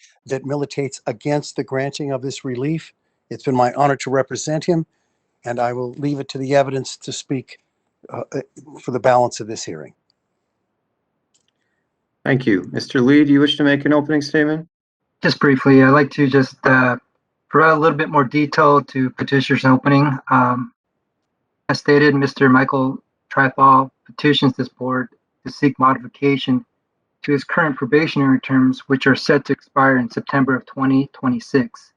[SPEAKER 16] militates against the granting of this relief. It's been my honor to represent him, and I will leave it to the evidence to speak for the balance of this hearing.
[SPEAKER 13] Thank you. Mr. Lee, do you wish to make an opening statement?
[SPEAKER 15] Just briefly, I'd like to just provide a little bit more detail to petitioner's opening. As stated, Mr. Michael Trithall petitions this board to seek modification to his current probationary terms, which are set to expire in September of 2026.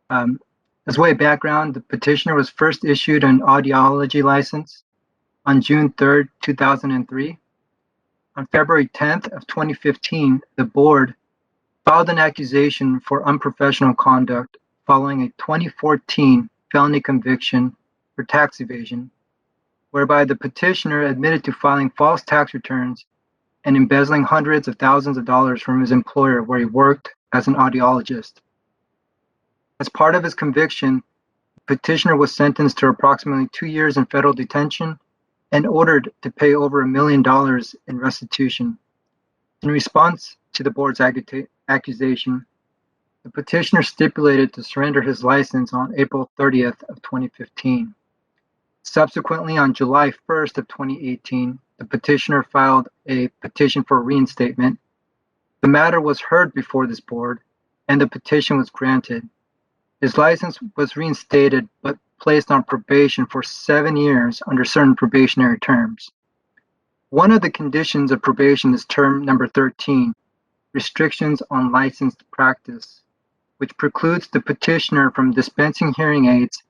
[SPEAKER 15] As way of background, the petitioner was first issued an audiology license on June 3rd, 2003. On February 10th of 2015, the board filed an accusation for unprofessional conduct following a 2014 felony conviction for tax evasion, whereby the petitioner admitted to filing false tax returns and embezzling hundreds of thousands of dollars from his employer where he worked as an audiologist. As part of his conviction, the petitioner was sentenced to approximately 2 years in federal detention and ordered to pay over $1 million in restitution. In response to the board's accusation, the petitioner stipulated to surrender his license on April 30th of 2015. Subsequently, on July 1st of 2018, the petitioner filed a petition for reinstatement. The matter was heard before this board, and the petition was granted. His license was reinstated, but placed on probation for 7 years under certain probationary terms. One of the conditions of probation is term number 13, restrictions on licensed practice, which precludes the petitioner from dispensing hearing aids,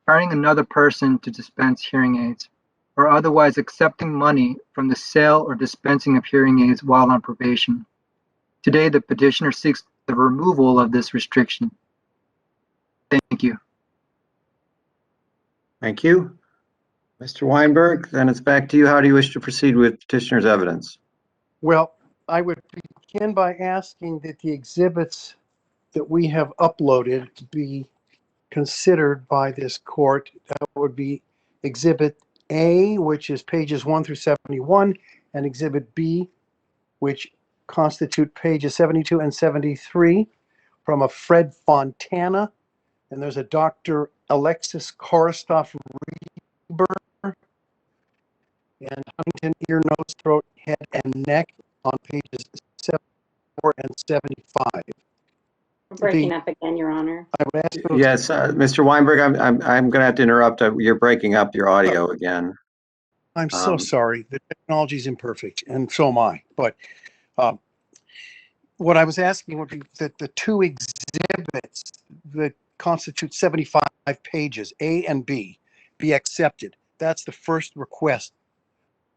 [SPEAKER 15] hiring another person to dispense hearing aids, or otherwise accepting money from the sale or dispensing of hearing aids while on probation. Today, the petitioner seeks the removal of this restriction. Thank you.
[SPEAKER 13] Thank you. Mr. Weinberg, then it's back to you. How do you wish to proceed with petitioner's evidence?
[SPEAKER 16] Well, I would begin by asking that the exhibits that we have uploaded be considered by this court. That would be Exhibit A, which is pages 1 through 71, and Exhibit B, which constitute pages 72 and 73, from a Fred Fontana, and there's a Dr. Alexis Korostoff Reber, and Huntington ear, nose, throat, head, and neck on pages 74 and 75.
[SPEAKER 17] Breaking up again, Your Honor.
[SPEAKER 16] I would ask
[SPEAKER 13] Yes, Mr. Weinberg, I'm going to have to interrupt. You're breaking up your audio again.
[SPEAKER 16] I'm so sorry. The technology is imperfect, and so am I. But what I was asking would be that the two exhibits that constitute 75 pages, A and B, be accepted. That's the first request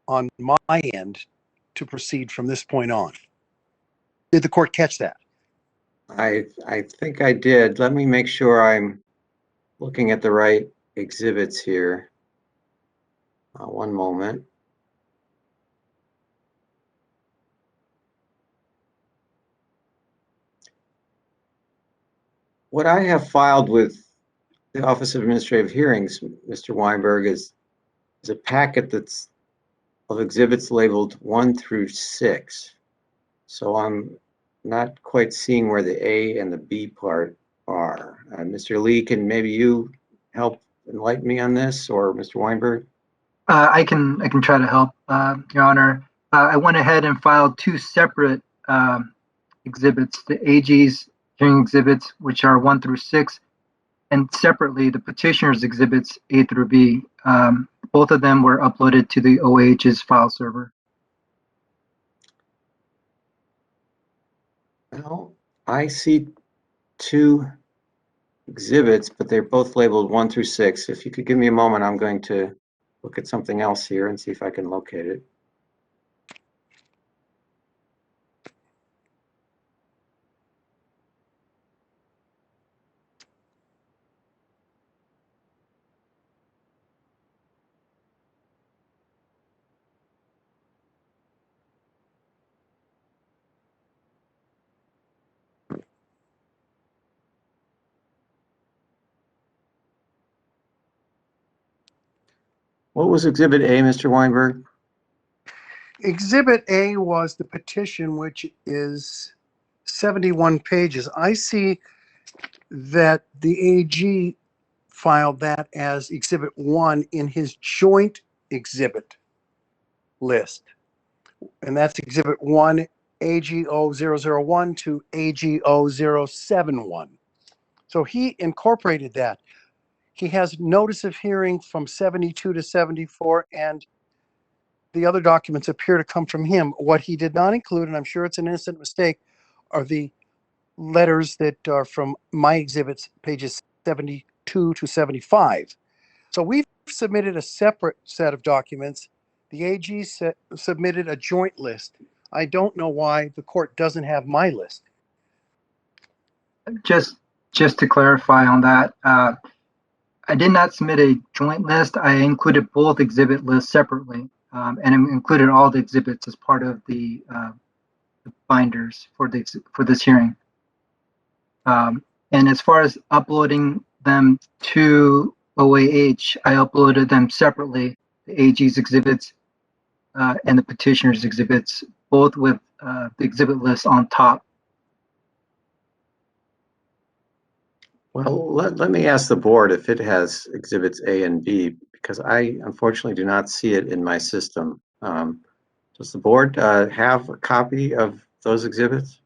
[SPEAKER 16] on my end to proceed from this point on. Did the court catch that?
[SPEAKER 13] I think I did. Let me make sure I'm looking at the right exhibits here. One moment. What I have filed with the Office of Administrative Hearings, Mr. Weinberg, is a packet that's of exhibits labeled 1 through 6. So I'm not quite seeing where the A and the B part are. Mr. Lee, can maybe you help enlighten me on this, or Mr. Weinberg?
[SPEAKER 15] I can try to help, Your Honor. I went ahead and filed two separate exhibits, the AG's hearing exhibits, which are 1 through 6, and separately the petitioner's exhibits A through B. Both of them were uploaded to the OAH's file server.
[SPEAKER 13] Well, I see two exhibits, but they're both labeled 1 through 6. If you could give me a moment, I'm going to look at something else here and see if I can locate it. What was Exhibit A, Mr. Weinberg?
[SPEAKER 16] Exhibit A was the petition, which is 71 pages. I see that the AG filed that as Exhibit 1 in his joint exhibit list. And that's Exhibit 1, AG001 to AG071. So he incorporated that. He has notice of hearing from 72 to 74, and the other documents appear to come from him. What he did not include, and I'm sure it's an innocent mistake, are the letters that are from my exhibits, pages 72 to 75. So we've submitted a separate set of documents. The AG submitted a joint list. I don't know why the court doesn't have my list.
[SPEAKER 15] Just to clarify on that, I did not submit a joint list. I included both exhibit lists separately, and included all the exhibits as part of the binders for this hearing. And as far as uploading them to OAH, I uploaded them separately, the AG's exhibits and the petitioner's exhibits, both with the exhibit list on top.
[SPEAKER 13] Well, let me ask the board if it has exhibits A and B, because I unfortunately do not see it in my system. Does the board have a copy of those exhibits?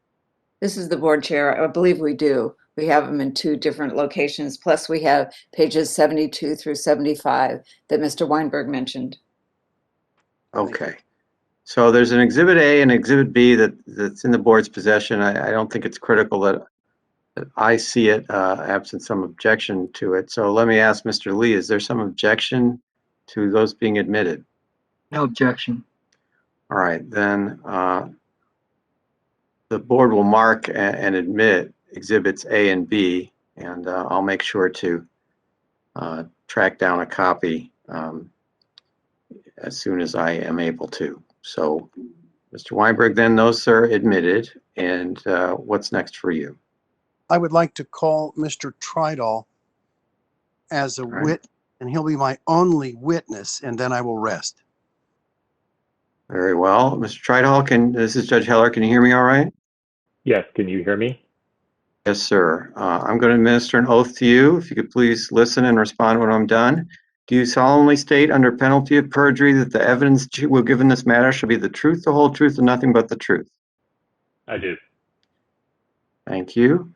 [SPEAKER 3] This is the board chair. I believe we do. We have them in two different locations. Plus, we have pages 72 through 75 that Mr. Weinberg mentioned.
[SPEAKER 13] Okay. So there's an exhibit A and exhibit B that's in the board's possession. I don't think it's critical that I see it, absent some objection to it. So let me ask Mr. Lee, is there some objection to those being admitted?
[SPEAKER 15] No objection.
[SPEAKER 13] All right, then the board will mark and admit exhibits A and B, and I'll make sure to track down a copy as soon as I am able to. So, Mr. Weinberg, then those are admitted, and what's next for you?
[SPEAKER 16] I would like to call Mr. Tridall as a witness, and he'll be my only witness, and then I will rest.
[SPEAKER 13] Very well. Mr. Tridall, this is Judge Heller. Can you hear me all right?
[SPEAKER 14] Yes, can you hear me?
[SPEAKER 13] Yes, sir. I'm going to administer an oath to you. If you could please listen and respond when I'm done. Do you solemnly state under penalty of perjury that the evidence you will give in this matter shall be the truth, the whole truth, and nothing but the truth?
[SPEAKER 14] I do.
[SPEAKER 13] Thank you.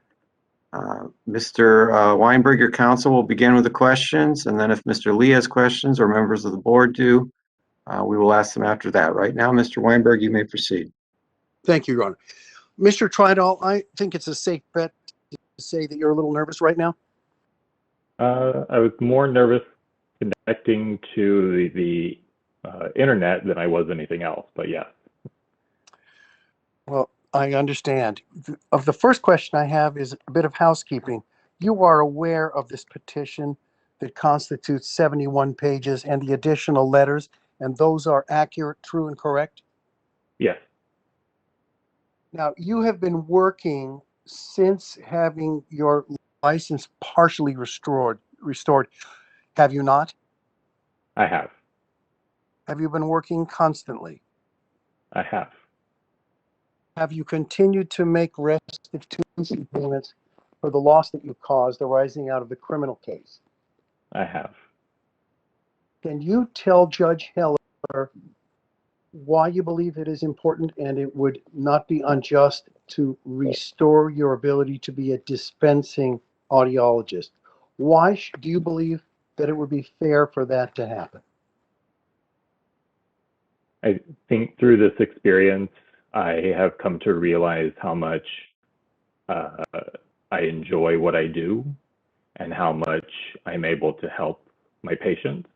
[SPEAKER 13] Mr. Weinberg, your counsel will begin with the questions, and then if Mr. Lee has questions or members of the board do, we will ask them after that. Right now, Mr. Weinberg, you may proceed.
[SPEAKER 16] Thank you, Your Honor. Mr. Tridall, I think it's a safe bet to say that you're a little nervous right now.
[SPEAKER 14] I was more nervous connecting to the internet than I was anything else, but yes.
[SPEAKER 16] Well, I understand. Of the first question I have is a bit of housekeeping. You are aware of this petition that constitutes 71 pages and the additional letters, and those are accurate, true, and correct?
[SPEAKER 14] Yes.
[SPEAKER 16] Now, you have been working since having your license partially restored, have you not?
[SPEAKER 14] I have.
[SPEAKER 16] Have you been working constantly?
[SPEAKER 14] I have.
[SPEAKER 16] Have you continued to make restitution payments for the loss that you caused arising out of the criminal case?
[SPEAKER 14] I have.
[SPEAKER 16] Can you tell Judge Heller why you believe it is important and it would not be unjust to restore your ability to be a dispensing audiologist? Why do you believe that it would be fair for that to happen?
[SPEAKER 14] I think through this experience, I have come to realize how much I enjoy what I do and how much I'm able to help my patients.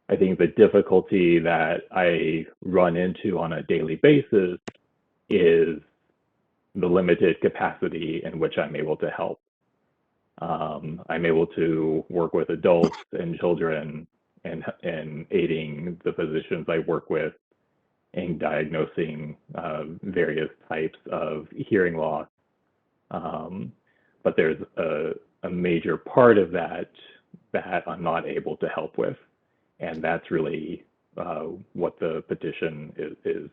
[SPEAKER 14] I think the difficulty that I run into on a daily basis is the limited capacity in which I'm able to help. I'm able to work with adults and children and aiding the physicians I work with in diagnosing various types of hearing loss. But there's a major part of that I'm not able to help with. And that's really what the petition is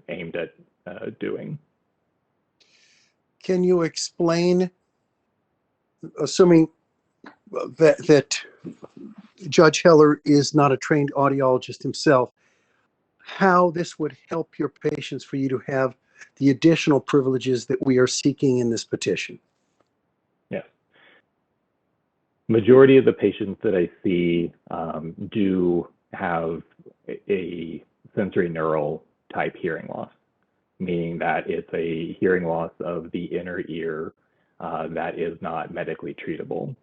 [SPEAKER 14] aimed at doing.
[SPEAKER 16] Can you explain, assuming that Judge Heller is not a trained audiologist himself, how this would help your patients for you to have the additional privileges that we are seeking in this petition?
[SPEAKER 14] Yes. Majority of the patients that I see do have a sensory neural type hearing loss, meaning that it's a hearing loss of the inner ear that is not medically treatable.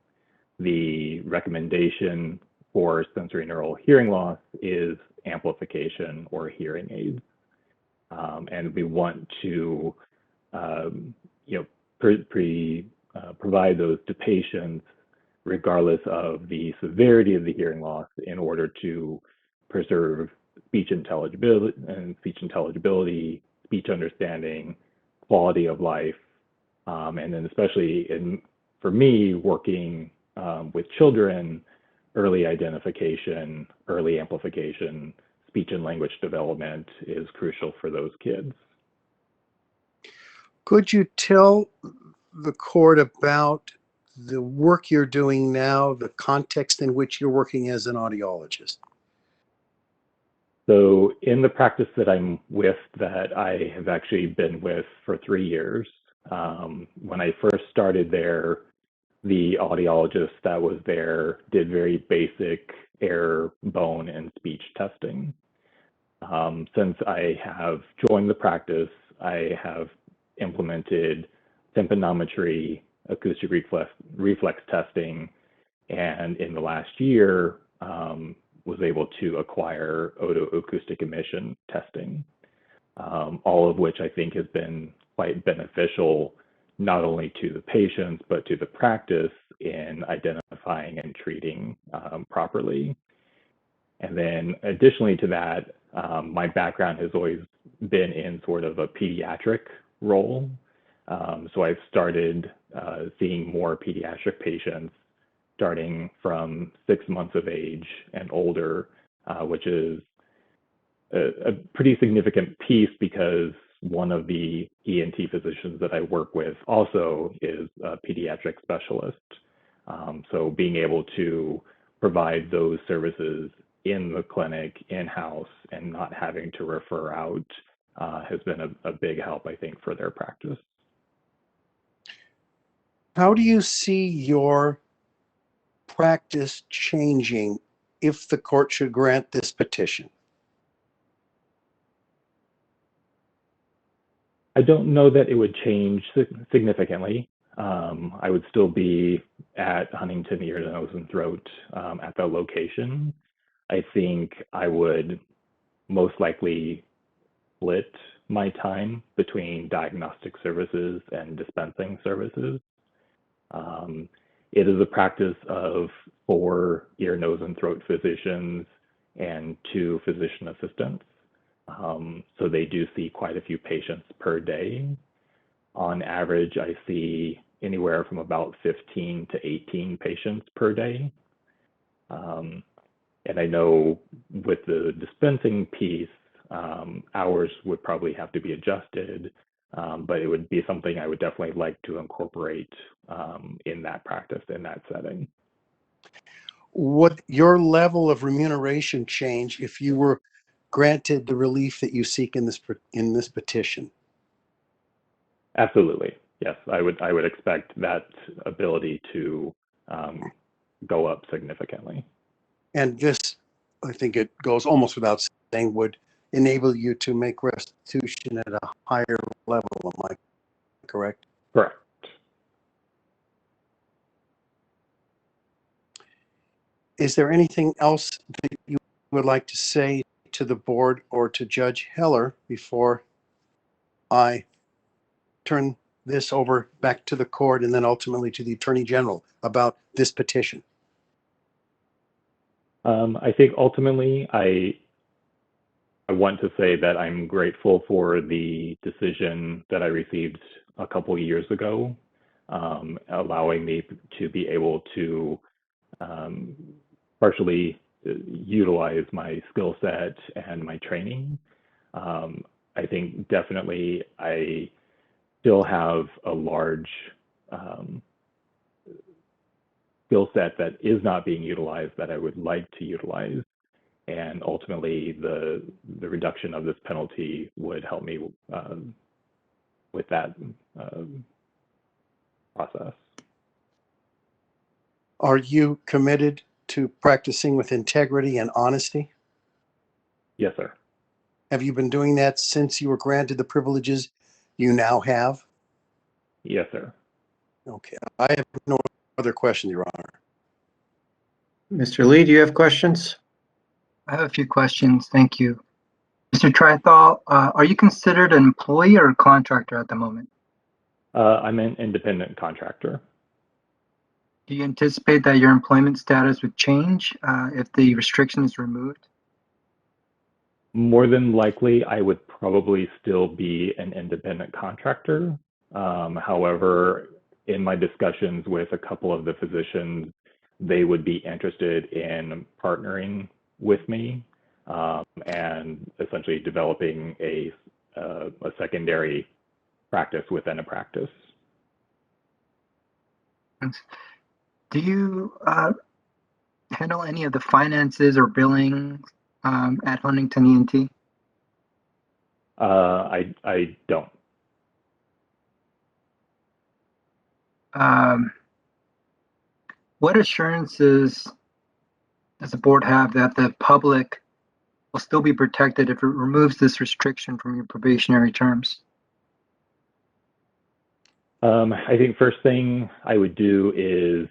[SPEAKER 14] The recommendation for sensory neural hearing loss is amplification or hearing aids. And we want to provide those to patients regardless of the severity of the hearing loss in order to preserve speech intelligibility, speech understanding, quality of life, and then especially for me, working with children, early identification, early amplification, speech and language development is crucial for those kids.
[SPEAKER 16] Could you tell the court about the work you're doing now, the context in which you're working as an audiologist?
[SPEAKER 14] So in the practice that I'm with, that I have actually been with for 3 years, when I first started there, the audiologist that was there did very basic air, bone, and speech testing. Since I have joined the practice, I have implemented tympanometry, acoustic reflex testing, and in the last year, was able to acquire otoacoustic emission testing, all of which I think has been quite beneficial, not only to the patients, but to the practice in identifying and treating properly. And then additionally to that, my background has always been in sort of a pediatric role. So I've started seeing more pediatric patients starting from 6 months of age and older, which is a pretty significant piece because one of the ENT physicians that I work with also is a pediatric specialist. So being able to provide those services in the clinic, in-house, and not having to refer out has been a big help, I think, for their practice.
[SPEAKER 16] How do you see your practice changing if the court should grant this petition?
[SPEAKER 14] I don't know that it would change significantly. I would still be at Huntington Ear, Nose, and Throat at the location. I think I would most likely split my time between diagnostic services and dispensing services. It is a practice of 4 ear, nose, and throat physicians and 2 physician assistants. So they do see quite a few patients per day. On average, I see anywhere from about 15 to 18 patients per day. And I know with the dispensing piece, hours would probably have to be adjusted, but it would be something I would definitely like to incorporate in that practice, in that setting.
[SPEAKER 16] Would your level of remuneration change if you were granted the relief that you seek in this petition?
[SPEAKER 14] Absolutely, yes. I would expect that ability to go up significantly.
[SPEAKER 16] And this, I think it goes almost without saying, would enable you to make restitution at a higher level. Am I correct?
[SPEAKER 14] Correct.
[SPEAKER 16] Is there anything else that you would like to say to the board or to Judge Heller before I turn this over back to the court and then ultimately to the Attorney General about this petition?
[SPEAKER 14] I think ultimately I want to say that I'm grateful for the decision that I received a couple of years ago, allowing me to be able to partially utilize my skill set and my training. I think definitely I still have a large skill set that is not being utilized that I would like to utilize. And ultimately, the reduction of this penalty would help me with that process.
[SPEAKER 16] Are you committed to practicing with integrity and honesty?
[SPEAKER 14] Yes, sir.
[SPEAKER 16] Have you been doing that since you were granted the privileges you now have?
[SPEAKER 14] Yes, sir.
[SPEAKER 16] Okay. I have no other questions, Your Honor.
[SPEAKER 13] Mr. Lee, do you have questions?
[SPEAKER 15] I have a few questions. Thank you. Mr. Trithal, are you considered an employee or a contractor at the moment?
[SPEAKER 14] I'm an independent contractor.
[SPEAKER 15] Do you anticipate that your employment status would change if the restriction is removed?
[SPEAKER 14] More than likely, I would probably still be an independent contractor. However, in my discussions with a couple of the physicians, they would be interested in partnering with me and essentially developing a secondary practice within a practice.
[SPEAKER 15] Do you handle any of the finances or billing at Huntington ENT?
[SPEAKER 14] I don't.
[SPEAKER 15] What assurances does the board have that the public will still be protected if it removes this restriction from your probationary terms?
[SPEAKER 14] I think first thing I would do is,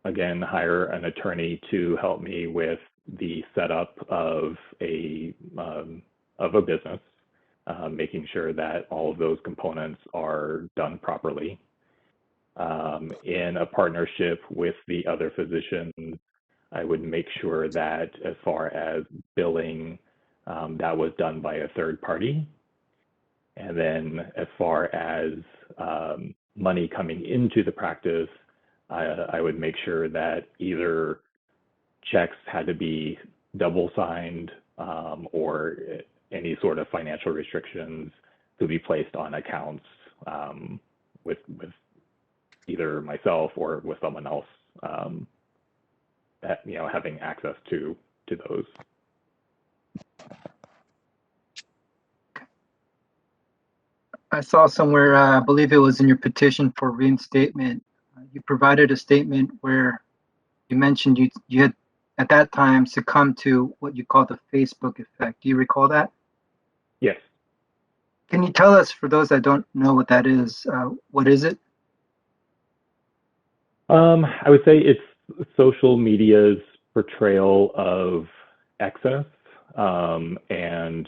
[SPEAKER 14] again, hire an attorney to help me with the setup of a business, making sure that all of those components are done properly. In a partnership with the other physicians, I would make sure that as far as billing, that was done by a third party. And then as far as money coming into the practice, I would make sure that either checks had to be double signed or any sort of financial restrictions to be placed on accounts with either myself or with someone else, having access to those.
[SPEAKER 15] I saw somewhere, I believe it was in your petition for reinstatement, you provided a statement where you mentioned you had at that time succumbed to what you call the Facebook effect. Do you recall that?
[SPEAKER 14] Yes.
[SPEAKER 15] Can you tell us, for those that don't know what that is, what is it?
[SPEAKER 14] I would say it's social media's portrayal of excess and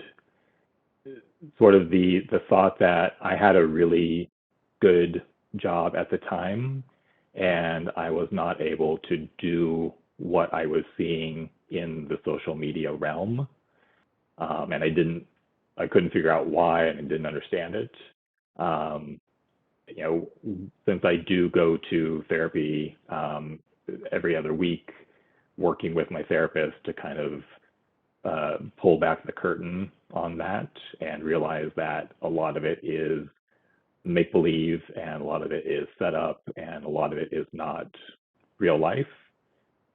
[SPEAKER 14] sort of the thought that I had a really good job at the time and I was not able to do what I was seeing in the social media realm. And I couldn't figure out why and I didn't understand it. Since I do go to therapy every other week, working with my therapist to kind of pull back the curtain on that and realize that a lot of it is make-believe and a lot of it is set up and a lot of it is not real life.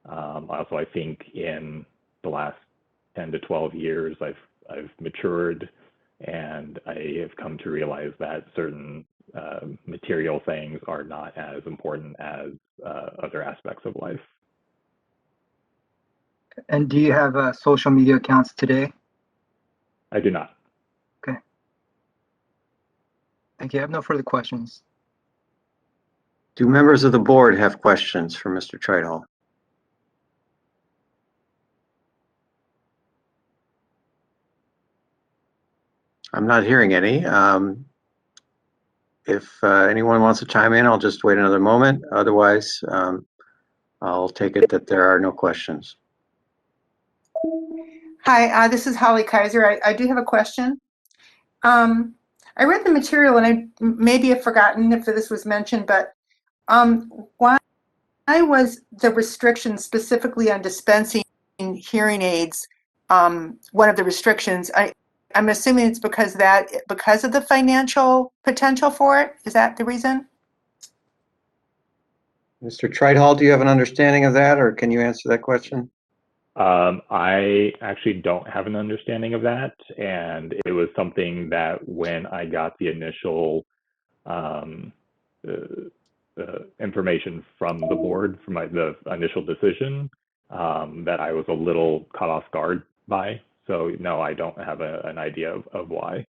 [SPEAKER 14] Also, I think in the last 10 to 12 years, I've matured and I have come to realize that certain material things are not as important as other aspects of life.
[SPEAKER 15] And do you have social media accounts today?
[SPEAKER 14] I do not.
[SPEAKER 15] Okay. Thank you. I have no further questions.
[SPEAKER 13] Do members of the board have questions for Mr. Treadwell? I'm not hearing any. If anyone wants to chime in, I'll just wait another moment. Otherwise, I'll take it that there are no questions.
[SPEAKER 4] Hi, this is Holly Kaiser. I do have a question. I read the material and I maybe have forgotten if this was mentioned, but why was the restriction specifically on dispensing hearing aids one of the restrictions? I'm assuming it's because of the financial potential for it. Is that the reason?
[SPEAKER 13] Mr. Treadwell, do you have an understanding of that, or can you answer that question?
[SPEAKER 14] I actually don't have an understanding of that, and it was something that when I got the initial information from the board, from the initial decision, that I was a little caught off guard by. So no, I don't have an idea of why.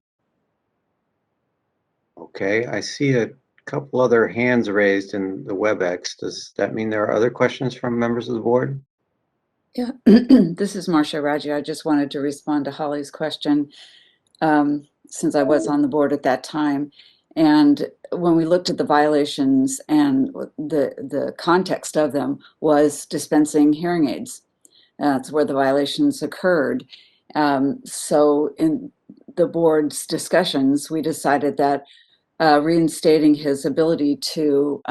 [SPEAKER 13] Okay, I see a couple other hands raised in the WebEx. Does that mean there are other questions from members of the board?
[SPEAKER 3] Yeah, this is Marcia Raji. I just wanted to respond to Holly's question since I was on the board at that time. And when we looked at the violations and the context of them was dispensing hearing aids. That's where the violations occurred. So in the board's discussions, we decided that reinstating his ability to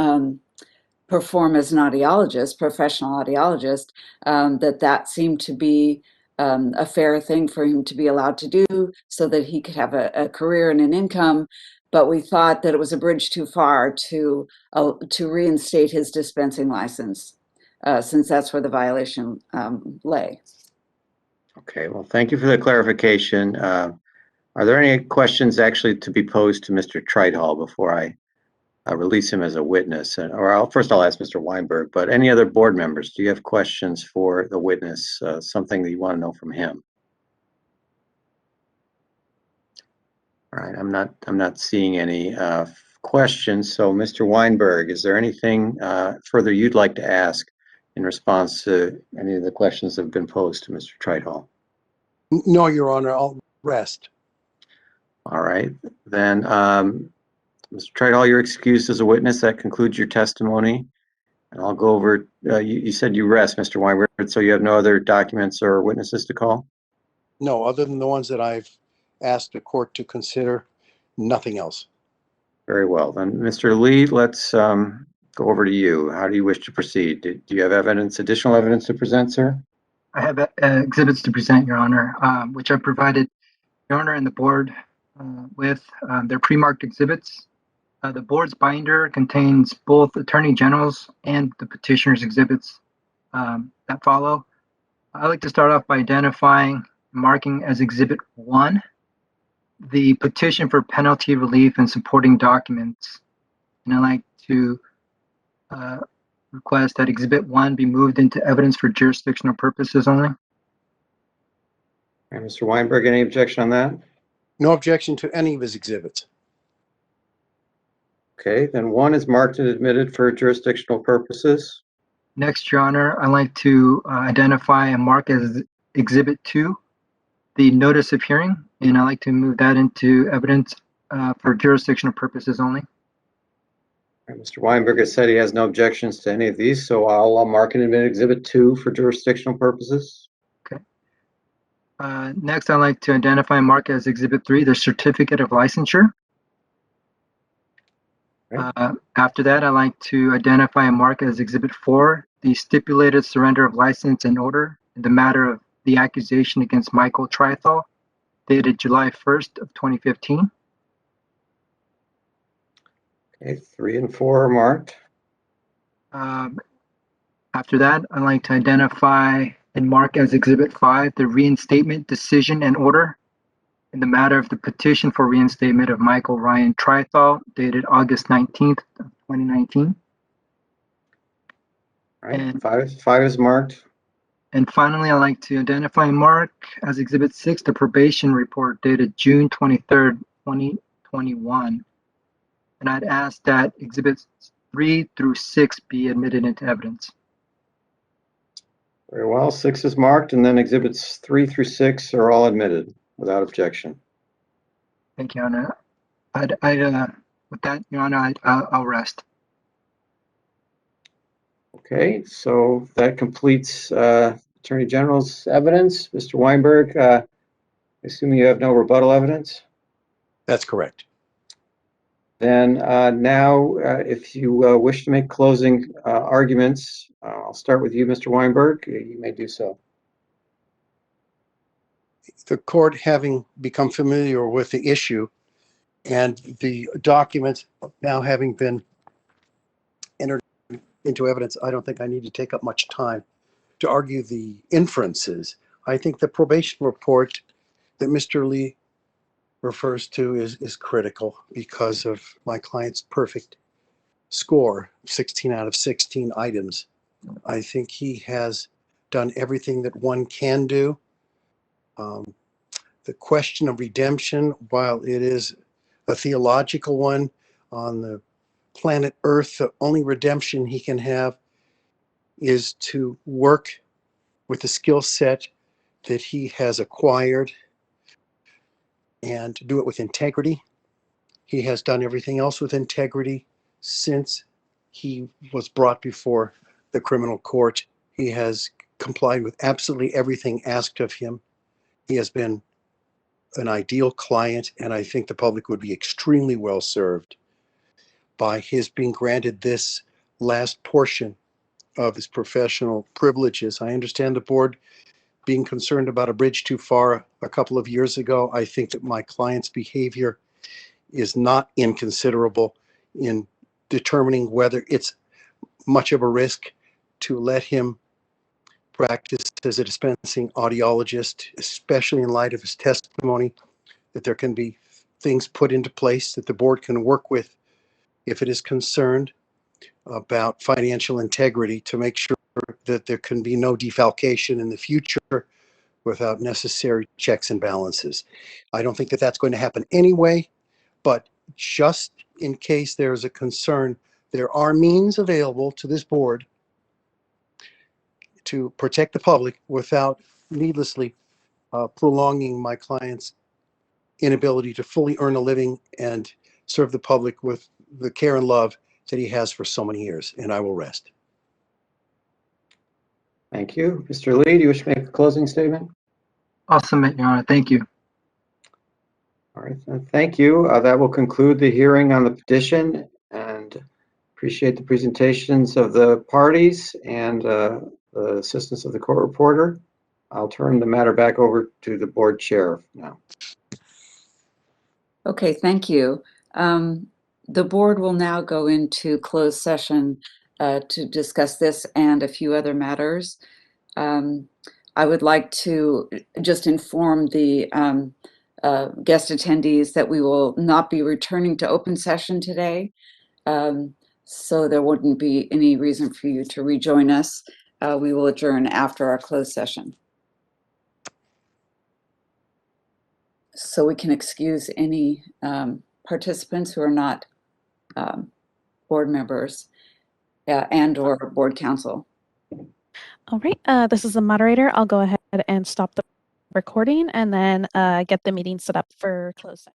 [SPEAKER 3] perform as an audiologist, professional audiologist, that seemed to be a fair thing for him to be allowed to do so that he could have a career and an income. But we thought that it was a bridge too far to reinstate his dispensing license, since that's where the violation lay.
[SPEAKER 13] Okay, well, thank you for the clarification. Are there any questions actually to be posed to Mr. Treadwell before I release him as a witness? First I'll ask Mr. Weinberg, but any other board members, do you have questions for the witness, something that you want to know from him? All right, I'm not seeing any questions. So Mr. Weinberg, is there anything further you'd like to ask in response to any of the questions that have been posed to Mr. Treadwell?
[SPEAKER 16] No, Your Honor, I'll rest.
[SPEAKER 13] All right, then, Mr. Treadwell, you're excused as a witness. That concludes your testimony. And I'll go over, you said you rest, Mr. Weinberg, so you have no other documents or witnesses to call?
[SPEAKER 16] No, other than the ones that I've asked the court to consider, nothing else.
[SPEAKER 13] Very well. Then, Mr. Lee, let's go over to you. How do you wish to proceed? Do you have additional evidence to present, sir?
[SPEAKER 15] I have exhibits to present, Your Honor, which I provided Your Honor and the board with. They're pre-marked exhibits. The board's binder contains both Attorney General's and the petitioner's exhibits that follow. I'd like to start off by identifying, marking as Exhibit 1, the petition for penalty relief and supporting documents. And I'd like to request that Exhibit 1 be moved into evidence for jurisdictional purposes only.
[SPEAKER 13] And Mr. Weinberg, any objection on that?
[SPEAKER 16] No objection to any of his exhibits.
[SPEAKER 13] Okay, then 1 is marked and admitted for jurisdictional purposes.
[SPEAKER 15] Next, Your Honor, I'd like to identify and mark as Exhibit 2, the notice of hearing, and I'd like to move that into evidence for jurisdictional purposes only.
[SPEAKER 13] Mr. Weinberg has said he has no objections to any of these, so I'll mark and admit Exhibit 2 for jurisdictional purposes.
[SPEAKER 15] Okay. Next, I'd like to identify and mark as Exhibit 3, the certificate of licensure. After that, I'd like to identify and mark as Exhibit 4, the stipulated surrender of license and order in the matter of the accusation against Michael Trithall, dated July 1st of 2015.
[SPEAKER 13] Okay, 3 and 4 are marked.
[SPEAKER 15] After that, I'd like to identify and mark as Exhibit 5 the reinstatement decision and order in the matter of the petition for reinstatement of Michael Ryan Trithall, dated August 19th of 2019.
[SPEAKER 13] All right,
[SPEAKER 15] And
[SPEAKER 13] 5 is marked.
[SPEAKER 15] And finally, I'd like to identify and mark as Exhibit 6 the probation report dated June 23rd, 2021. And I'd ask that Exhibits 3 through 6 be admitted into evidence.
[SPEAKER 13] Very well, 6 is marked, and then Exhibits 3 through 6 are all admitted without objection.
[SPEAKER 15] Thank you, Your Honor. With that, Your Honor, I'll rest.
[SPEAKER 13] Okay, so that completes Attorney General's evidence. Mr. Weinberg, assuming you have no rebuttal evidence?
[SPEAKER 16] That's correct.
[SPEAKER 13] Then now, if you wish to make closing arguments, I'll start with you, Mr. Weinberg. You may do so.
[SPEAKER 16] The court, having become familiar with the issue and the documents now having been entered into evidence, I don't think I need to take up much time to argue the inferences. I think the probation report that Mr. Lee refers to is critical because of my client's perfect score, 16 out of 16 items. I think he has done everything that one can do. The question of redemption, while it is a theological one on the planet Earth, the only redemption he can have is to work with the skill set that he has acquired and do it with integrity. He has done everything else with integrity since he was brought before the criminal court. He has complied with absolutely everything asked of him. He has been an ideal client, and I think the public would be extremely well served by his being granted this last portion of his professional privileges. I understand the board being concerned about a bridge too far a couple of years ago. I think that my client's behavior is not inconsiderable in determining whether it's much of a risk to let him practice as a dispensing audiologist, especially in light of his testimony, that there can be things put into place that the board can work with if it is concerned about financial integrity to make sure that there can be no defalcation in the future without necessary checks and balances. I don't think that that's going to happen anyway, but just in case there's a concern, there are means available to this board to protect the public without needlessly prolonging my client's inability to fully earn a living and serve the public with the care and love that he has for so many years. And I will rest.
[SPEAKER 13] Thank you. Mr. Lee, do you wish to make a closing statement?
[SPEAKER 15] I'll submit, Your Honor. Thank you.
[SPEAKER 13] All right, thank you. That will conclude the hearing on the petition, and appreciate the presentations of the parties and the assistance of the court reporter. I'll turn the matter back over to the board chair now.
[SPEAKER 3] Okay, thank you. The board will now go into closed session to discuss this and a few other matters. I would like to just inform the guest attendees that we will not be returning to open session today. So there wouldn't be any reason for you to rejoin us. We will adjourn after our closed session. So we can excuse any participants who are not board members and or board counsel.
[SPEAKER 1] All right, this is the moderator. I'll go ahead and stop the recording and then get the meeting set up for closed session.